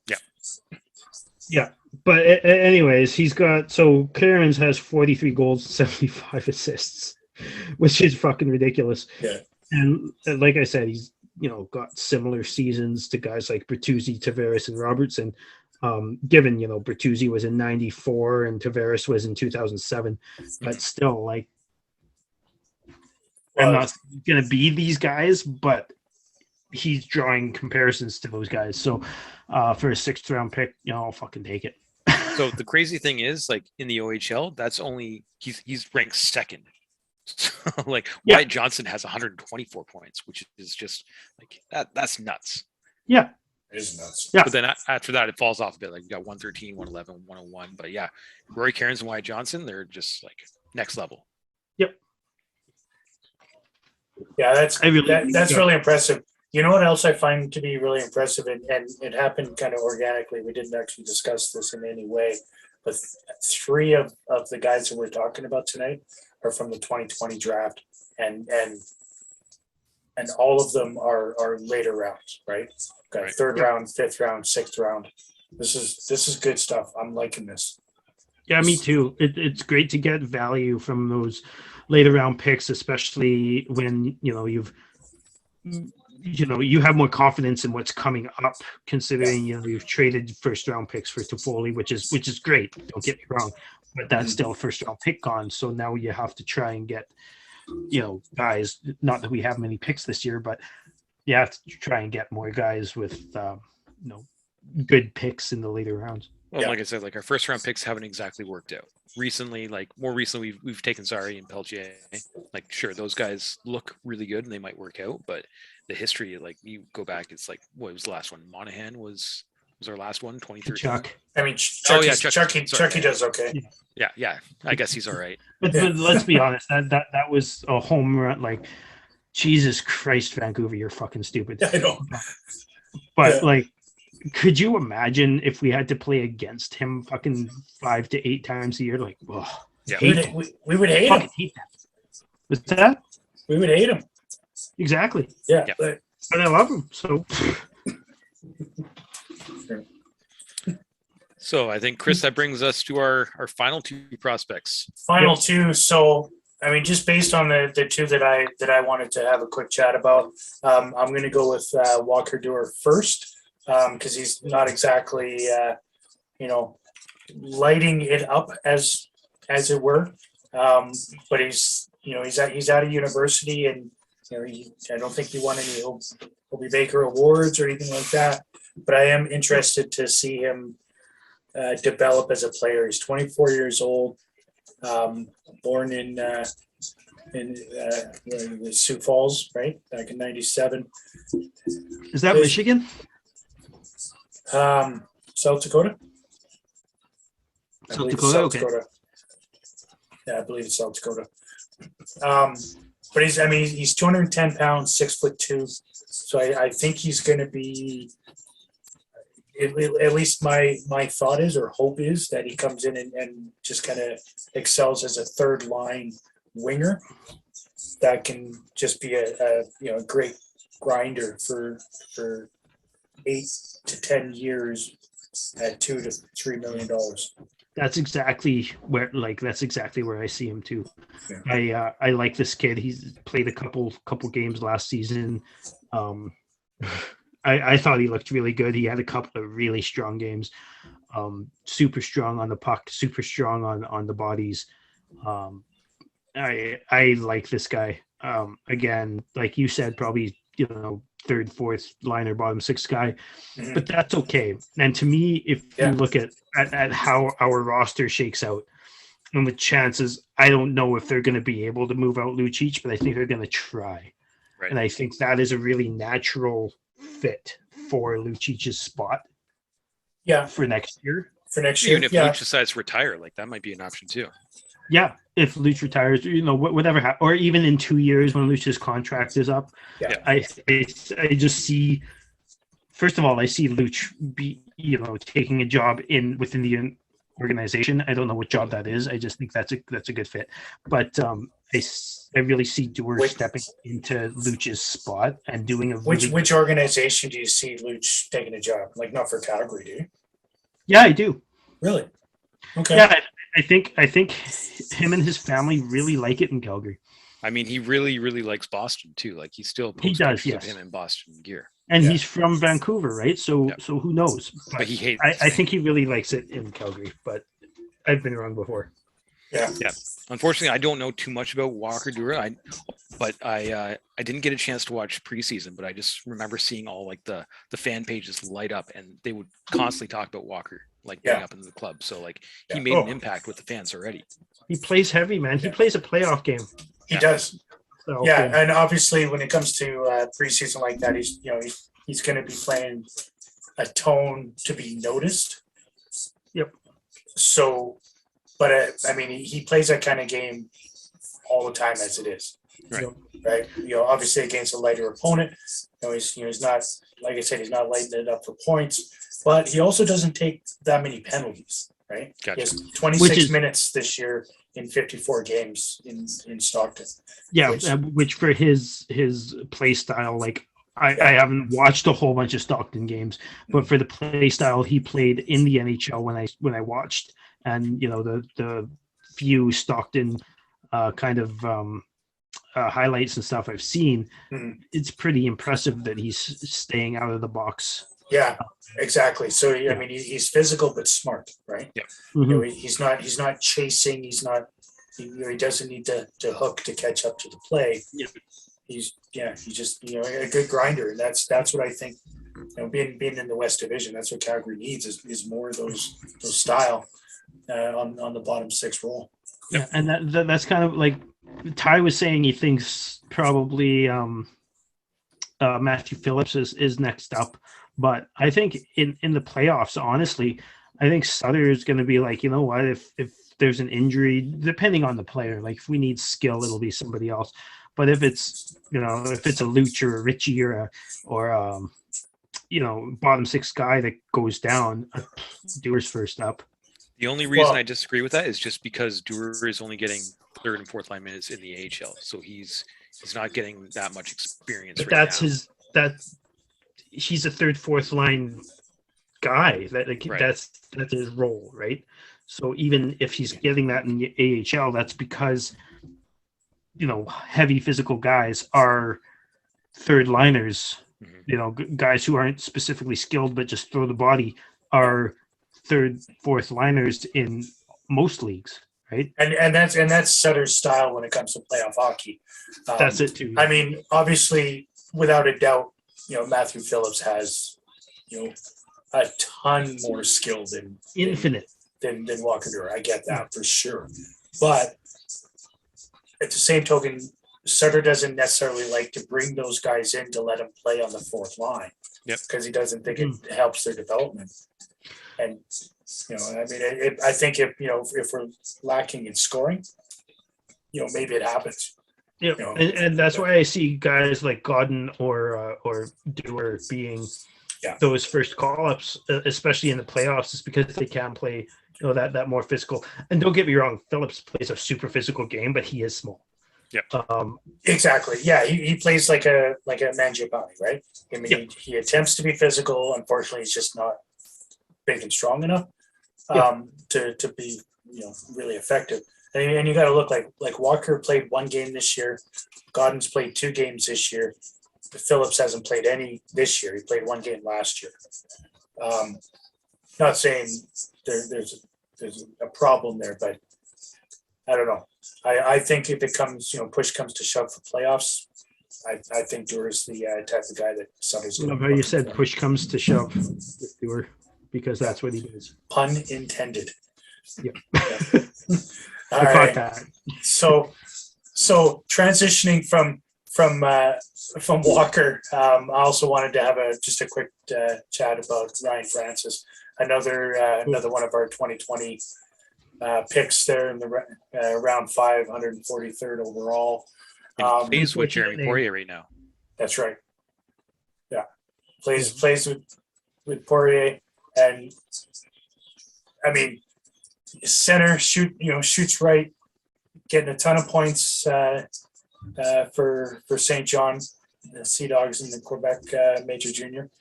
Yeah. But anyways, he's got, so Clarence has 43 goals, 75 assists, which is fucking ridiculous. Yeah. And like I said, he's, got similar seasons to guys like Bertuzzi, Tavares, and Robertson. Given, Bertuzzi was in 94 and Tavares was in 2007, but still, like, I'm not going to be these guys, but he's drawing comparisons to those guys. So for a 6th round pick, I'll fucking take it. So the crazy thing is, like, in the OHL, that's only he's ranked 2nd. So, like, Yeah. Wyatt Johnson has 124 points, which is just like that's nuts. Yeah. It is nuts. Yeah. But then after that, it falls off a bit. Like, you got 113, 111, 101. But yeah, Rory Cairns and Wyatt Johnson, they're just like next level. Yeah, that's Yeah. really impressive. You know what else I find to be really impressive, and it happened kind of organically. We didn't actually discuss this in any way, but 3 of the guys that we're talking about tonight are from the 2020 draft, and all of them are later rounds, right? Got Right. 3rd round, 5th round, 6th round. This is good stuff. I'm liking this. Yeah, me too. It's great to get value from those later round picks, especially when you have more confidence in what's coming up, considering you've traded 1st round picks for Toffoli, which is great. Don't get me wrong, but that's still a 1st round pick gone. So now you have to try and get guys. Not that we have many picks this year, but you have to try and get more guys with good picks in the later rounds. Well, Yeah. like I said, like, our 1st round picks haven't exactly worked out recently. Like, more recently, we've taken Zari and Peltier. Like, sure, those guys look really good and they might work out, but the history, like, you go back, it's like, what was the last one? Monahan was our last one, 2013. Chuck. I mean, Oh, yeah, Chucky does okay. Yeah. I guess he's all right. But let's be honest, that was a home run. Like, Jesus Christ, Vancouver, you're fucking stupid. I know. But Yeah. like, could you imagine if we had to play against him fucking 5 to 8 times a year? Like, oh, Yeah. We would hate him. fucking hate that. What's that? We would hate him. Exactly. Yeah. Yeah. But But I love him. So So I think, Chris, that brings us to our final 2 prospects. final 2. So I mean, just based on the 2 that I wanted to have a quick chat about, I'm going to go with Walker Duehr first, because he's not exactly lighting it up as it were, but he's out of university, and I don't think he won any Hobey Baker awards or anything like that. But I am interested to see him develop as a player. He's 24 years old, born in Sioux Falls, right, back in '97. is that Michigan? South Dakota. I South believe it's Dakota, okay. Yeah, I believe it's South Dakota. But he's 210 pounds, 6'2". So I think he's going to be. At least my thought is, or hope is, that he comes in and just kind of excels as a 3rd line winger that can just be a great grinder for 8 to 10 years at $2 to $3 million. That's exactly where I see him too. Yeah. I like this kid. He's played a couple games last season. I thought he looked really good. He had a couple of really strong games. Super strong on the puck, super strong on the bodies. I like this guy. Again, like you said, probably third, fourth liner, bottom six guy, but that's okay. And to me, if you look at how our roster shakes out and the chances, I don't know if they're going to be able to move out Lucic, but I think they're going to try. Right. And I think that is a really natural fit for Lucic's spot. Yeah, for next year. Even if Luch decides to retire, like that might be an option too. Yeah, if Luch retires, whatever, or even in 2 years when Luch's contract is up. Yeah, I just see. First of all, I see Luch be taking a job within the organization. I don't know what job that is. I just think that's a good fit. But I really see Dewar stepping into Luch's spot and doing a which organization do you see Luch taking a job? Like not for Calgary, do you? Yeah, I do. Really? Okay. Yeah, I think him and his family really like it in Calgary. I mean, he really, really likes Boston too. Like he still posts pictures of him in Boston gear. And he's from Vancouver, right? So who knows? But he hates. I think he really likes it in Calgary, but I've been wrong before. Yeah. Unfortunately, I don't know too much about Walker Duehr. I didn't get a chance to watch preseason, but I just remember seeing all like the fan pages light up, and they would constantly talk about Walker being up in the club. So like he made an impact with the fans already. He plays heavy, man. He plays a playoff game. He does. So, and obviously when it comes to preseason like that, he's going to be playing a tone to be noticed. Yep. So. But I mean, he plays that kind of game all the time as it is, right? Obviously against a lighter opponent, he's not, like I said, he's not lighting it up for points, but he also doesn't take that many penalties, right? Gotcha. He has 26 minutes this year in 54 games in Stockton. Yeah, which for his play style, like I haven't watched a whole bunch of Stockton games, but for the play style he played in the NHL when I watched. And the few Stockton kind of highlights and stuff I've seen, it's pretty impressive that he's staying out of the box. Yeah, exactly. So I mean, he's physical but smart, right? Yeah. Mm-hmm. He's not chasing. He doesn't need to hook to catch up to the play. Yeah. He's just a good grinder, and that's what I think. Being in the West Division, that's what Calgary needs is more of those style. On the bottom six role. Yeah, and that's kind of like Ty was saying. He thinks probably Matthew Phillips is next up, but I think in the playoffs, honestly, I think Sutter is going to be like, what, if there's an injury, depending on the player, like if we need skill, it'll be somebody else. But if it's a Luch or a Richie or bottom six guy that goes down, Dewar's first up. The only reason I disagree with that is just because Duehr is only getting third and fourth line minutes in the AHL, so he's not getting that much experience. But he's a third, fourth line guy. That's his role, right? So even if he's getting that in the AHL, that's because heavy physical guys are third liners. Mm-hmm. Guys who aren't specifically skilled but just throw the body are third, fourth liners in most leagues, right? And that's Sutter's style when it comes to playoff hockey. That's it too. I mean, obviously, without a doubt, Matthew Phillips has, a ton more skill than Walker Duehr. I get that for sure, but at the same token, Sutter doesn't necessarily like to bring those guys in to let them play on the fourth line. Yep. Because he doesn't think it helps their development. And I mean, I think if we're lacking in scoring, maybe it happens. Yeah, and that's why I see guys like Godin or Duehr being those first call-ups, especially in the playoffs, is because they can play that more physical. And don't get me wrong, Phillips plays a super physical game, but he is small. Yeah. Exactly. Yeah, he plays like a Mangiapane, right? I mean, he attempts to be physical. Unfortunately, he's just not big and strong enough to be really effective. And you got to look like Walker played one game this year. Godin's played 2 games this year. Phillips hasn't played any this year. He played one game last year. Not saying there's a problem there, but I don't know. I think if it comes, push comes to shove for playoffs, I think Duer's the type of guy that somebody's I going love to how you said push comes to shove with Duer, because that's what he does. Pun intended. Yeah. All I right. caught that. So transitioning from Walker, I also wanted to have just a quick chat about Ryan Francis, another one of our 2020 picks there in the round 5, 143rd overall. And he plays with Jeremy Poirier right now. That's right. Yeah, plays with Poirier, and I mean, center shoots right, getting a ton of points for St. John, the Sea Dogs in the Quebec Major Junior.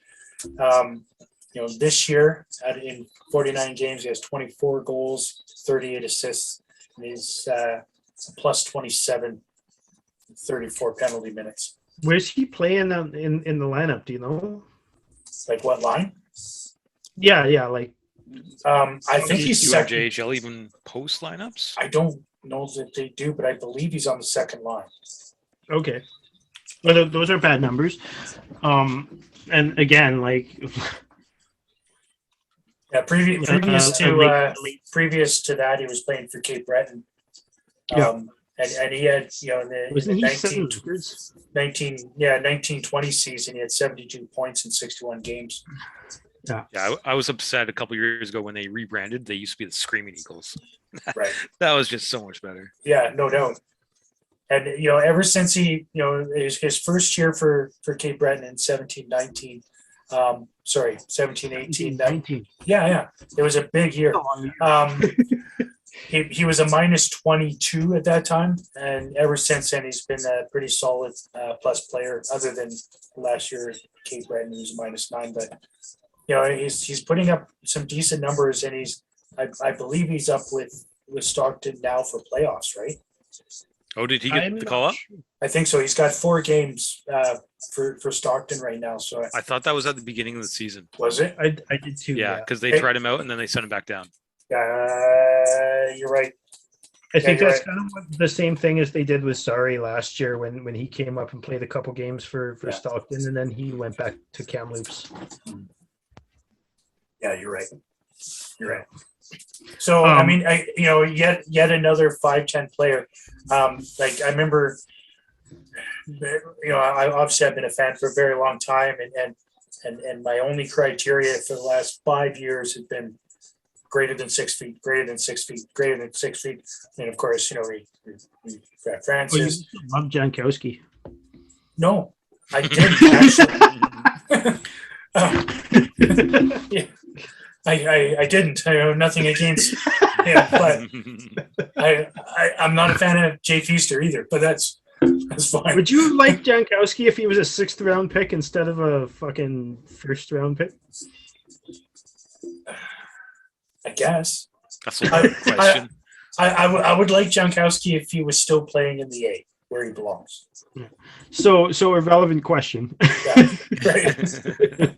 This year in 49 games, he has 24 goals, 38 assists, and he's plus 27, 34 penalty minutes. Where's he playing in the lineup? Do you know? Like what line? Yeah, like. I think he's second. JHL even post lineups? I don't know that they do, but I believe he's on the second line. Okay. Well, those are bad numbers. And again, like. Yeah, previous to that, he was playing for Cape Breton. And he had, in the 1920 season, he had 72 points in 61 games. Yeah, I was upset a couple of years ago when they rebranded. They used to be the Screaming Eagles. Right. That was just so much better. Yeah, no doubt. And, ever since he, his first year for Cape Breton in 17-18. Yeah. It was a big year. He was a minus 22 at that time, and ever since then he's been a pretty solid plus player. Other than last year, Cape Breton was a minus 9, but he's putting up some decent numbers, and I believe he's up with Stockton now for playoffs, right? Oh, did he get the call up? I think so. He's got 4 games for Stockton right now. So I thought that was at the beginning of the season. Was it? I did too. Yeah, because they tried him out and then they sent him back down. You're right. I think that's kind of the same thing as they did with Sari last year when he came up and played a couple games for Stockton, and then he went back to Kamloops. Yeah, you're right. So I mean, yet another 5'10" player. Like I remember, I've been a fan for a very long time, and my only criteria for the last 5 years has been greater than 6 feet, greater than 6 feet, greater than 6 feet. And of course, we got Francis. Oh, you love Jankowski. No, I didn't actually. Yeah. I didn't. I have nothing against him, but I'm not a fan of Jay Feaster either. But that's fine. Would you like Jankowski if he was a 6th round pick instead of a fucking 1st round pick? I guess. That's a good question. I would like Jankowski if he was still playing in the A, where he belongs. So a relevant question. Yeah, right.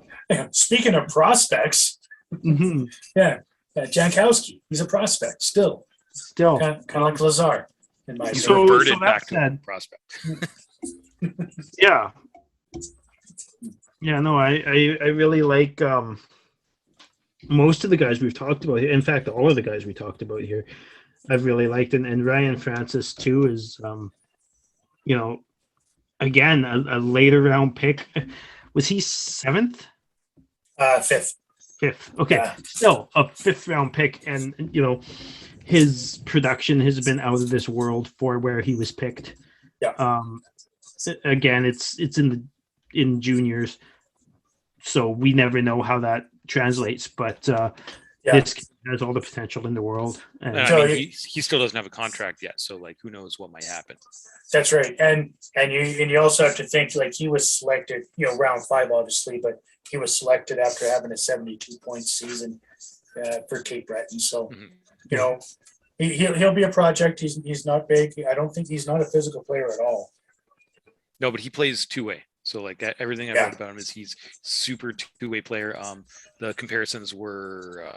Speaking of prospects. Mm-hmm. Yeah, Jankowski. He's a prospect still. Kind of like Lazar. In my He's opinion. reverted back to prospect. Yeah. Yeah. No, I really like most of the guys we've talked about. In fact, all of the guys we talked about here, I've really liked, and Ryan Francis too is, again a later round pick. Was he 7th? 5th. 5th. Okay. Yeah. Still a 5th round pick, and his production has been out of this world for where he was picked. Yeah. Again, it's in juniors, so we never know how that translates, but this has all the potential in the world. And he still doesn't have a contract yet, so who knows what might happen. That's right, and you also have to think he was selected, round 5 obviously, but he was selected after having a 72-point season for Cape Breton. So he'll be a project. He's not big. I don't think he's not a physical player at all. No, but he plays 2-way. So like everything I read about him is he's super two-way player. The comparisons were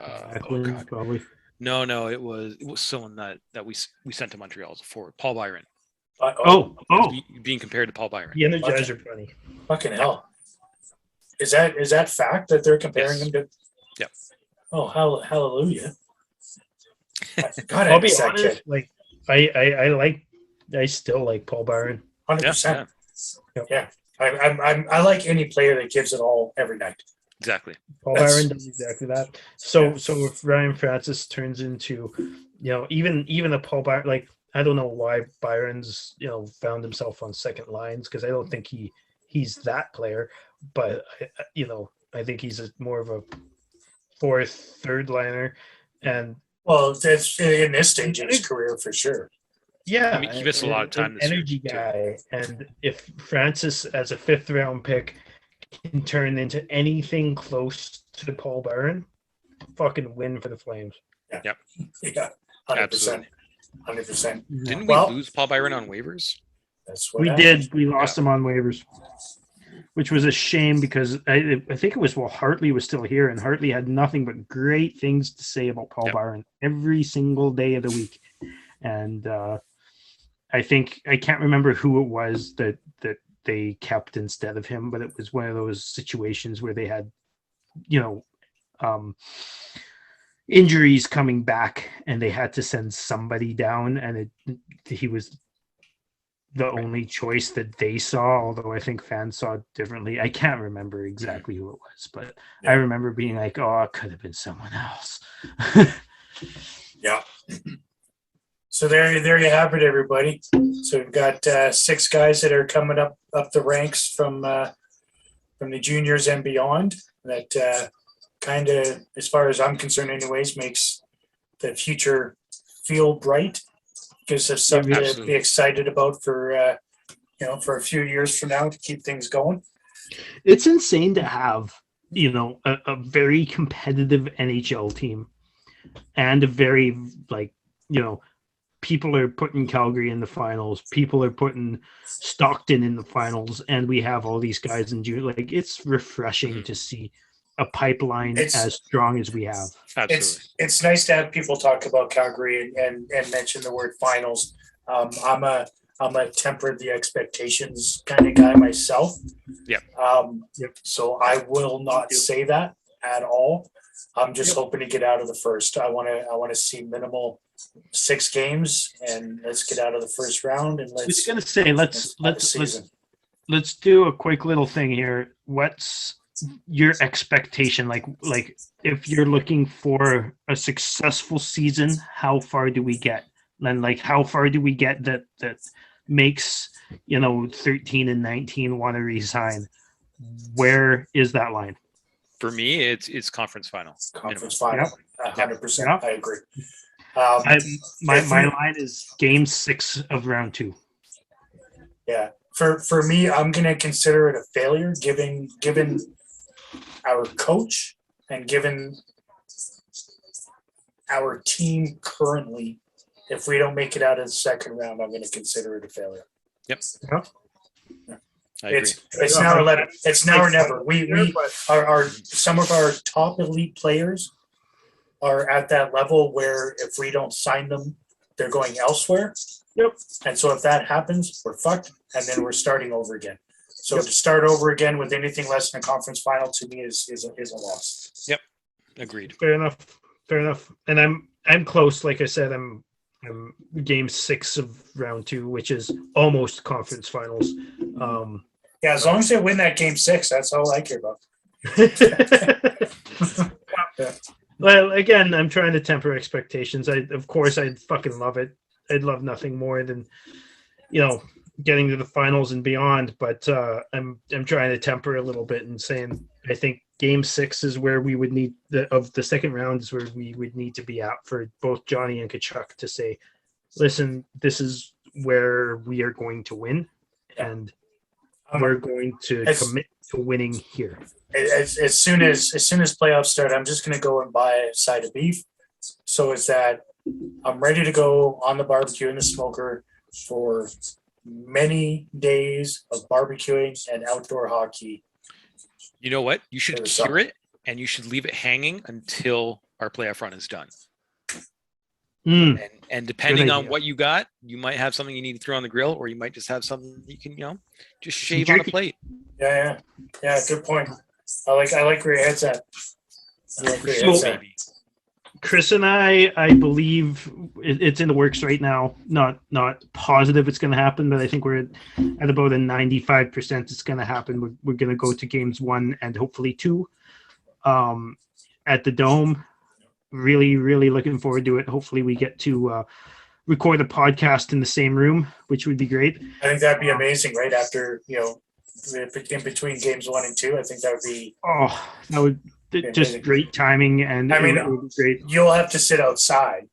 probably. No, it was someone that we sent to Montreal as a forward, Paul Byron. Being compared to Paul Byron. The Energizer Bunny. Fucking hell. Is that fact that they're comparing him to? Yep. Oh, hallelujah. God, I'll be honest. Like, I still like Paul Byron. 100%. Yeah. I like any player that gives it all every night. Exactly. Paul Byron does exactly that. So if Ryan Francis turns into, even a Paul Byron, like, I don't know why Byron's, found himself on second lines, because I don't think he's that player, but I think he's more of a fourth, third liner, and that's in this stage of his career for sure. Yeah, he missed a lot of time. This energy guy, and if Francis as a 5th round pick can turn into anything close to Paul Byron, fucking win for the Flames. Yeah. 100%. 100%. Didn't we lose Paul Byron on waivers? That's what we did. We lost him on waivers, which was a shame, because I think it was while Hartley was still here, and Hartley had nothing but great things to say about Paul Byron every single day of the week. And I can't remember who it was that they kept instead of him, but it was one of those situations where they had, injuries coming back, and they had to send somebody down, and he was the only choice that they saw, although I think fans saw it differently. I can't remember exactly who it was, but I remember being like, oh, it could have been someone else. Yeah. So there you have it, everybody. So we've got 6 guys that are coming up the ranks from the juniors and beyond. That kind of, as far as I'm concerned, anyways, makes the future feel bright. Gives us something to be excited about for a few years from now to keep things going. It's insane to have a very competitive NHL team, and a very people are putting Calgary in the finals. People are putting Stockton in the finals, and we have all these guys in June. Like, it's refreshing to see a pipeline as strong as we have. Absolutely. It's nice to have people talk about Calgary and mention the word finals. I'm a temper the expectations kind of guy myself. Yep. So I will not say that at all. I'm just hoping to get out of the first. I want to see minimal 6 games, and let's get out of the first round. And let's do a quick little thing here. What's your expectation? Like if you're looking for a successful season, how far do we get? And how far do we get that makes 13 and 19 want to resign? Where is that line? For me, it's conference final. Conference final. 100%. I agree. My line is game 6 of round 2. Yeah. For me, I'm going to consider it a failure, given our coach and given our team currently. If we don't make it out of the second round, I'm going to consider it a failure. Yep. Yeah. I agree. It's now or never. It's now or never. We are some of our top elite players are at that level where if we don't sign them, they're going elsewhere. Yep. And so if that happens, we're fucked, and then we're starting over again. So to start over again with anything less than a conference final to me is a loss. Yep. Agreed. Fair enough. And I'm close. Like I said, I'm game 6 of round 2, which is almost conference finals. As long as they win that game 6, that's all I care about. Well, again, I'm trying to temper expectations. I'd fucking love it. I'd love nothing more than, getting to the finals and beyond. But I'm trying to temper a little bit and saying I think game 6 is where we would need the second round is where we would need to be at for both Johnny and Kachuk to say, listen, this is where we are going to win, and we're going to commit to winning here. As soon as playoffs start, I'm just going to go and buy a side of beef. So is that I'm ready to go on the barbecue and the smoker for many days of barbecuing and outdoor hockey. You know what? You should For the cure summer. it, and you should leave it hanging until our playoff run is done. Mm. And depending on idea. what you got, you might have something you need to throw on the grill, or you might just have something you can, just Some shave on a jerky. plate. Yeah. Good point. I like where your head's at. I like where your So- head's at. Maybe. Chris and I believe it's in the works right now. Not positive it's going to happen, but I think we're at about a 95% it's going to happen. We're going to go to games 1 and hopefully 2 at the Dome. Really, really looking forward to it. Hopefully we get to record a podcast in the same room, which would be great. I think that'd be amazing, right? After, in between games 1 and 2, I think that would be. Oh, that would just amazing. great timing, and I mean, it would be great. You'll have to sit outside,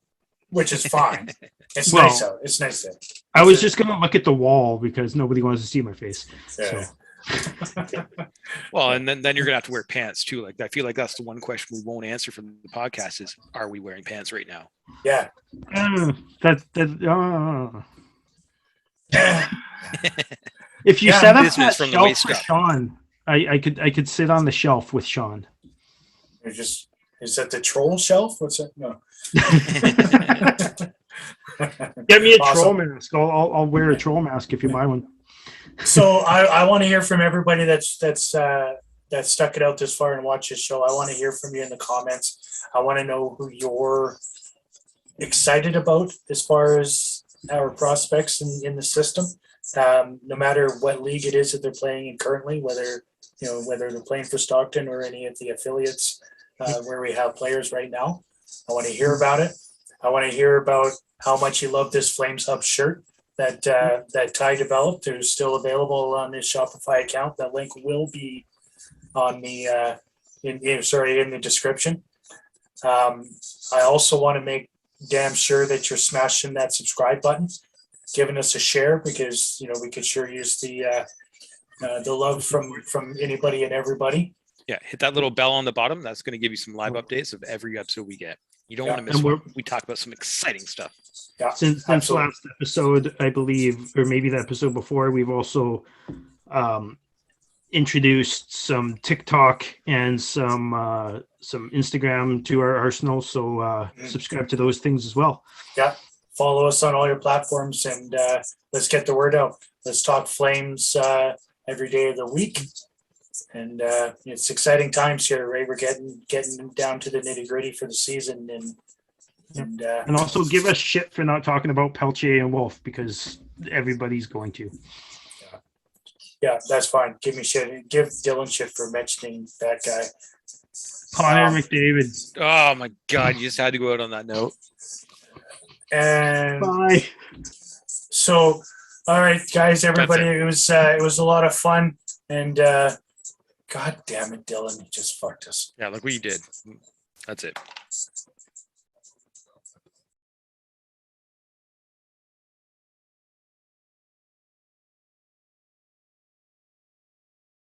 which is fine. It's Well, nice out. It's nice out. I was just going to look at the wall because nobody wants to see my face. Yeah. Well, and then you're gonna have to wear pants too. Like I feel like that's the one question we won't answer from the podcast is, are we wearing pants right now? Yeah. If you Yeah, set up business that from the shelf waist for up. Sean, I could sit on the shelf with Sean. Is that the troll shelf? What's that? No. Get me a Awesome. troll mask. I'll wear a troll mask if you buy one. So I want to hear from everybody that's stuck it out this far and watched this show. I want to hear from you in the comments. I want to know who you're excited about as far as our prospects in the system. No matter what league it is that they're playing in currently, whether they're playing for Stockton or any of the affiliates where we have players right now. I want to hear about it. I want to hear about how much you love this Flames Hub shirt that Ty developed. It's still available on his Shopify account. That link will be on the in the description. I also want to make damn sure that you're smashing that subscribe button, giving us a share, because we could sure use the love from anybody and everybody. Yeah, hit that little bell on the bottom. That's going to give you some live updates of every episode we get. You don't Yeah. want to miss And one. We talk about some exciting stuff. Yeah, Since absolutely. last episode, I believe, or maybe the episode before, we've also introduced some TikTok and some Instagram to our arsenal. So subscribe to those things as well. Yeah, follow us on all your platforms, and let's get the word out. Let's talk Flames every day of the week. And it's exciting times here, right? We're getting down to the nitty gritty for the season, and also give us shit for not talking about Peltier and Wolf, because everybody's going to. yeah, that's fine. Give me shit. Give Dylan shit for mentioning that guy. Connor McDavid. Oh my God, you just had to go out on that note. And Bye. so, all right, guys, everybody, it was a lot of fun, and God damn it, Dylan, you just fucked us. Yeah, look what you did. That's it.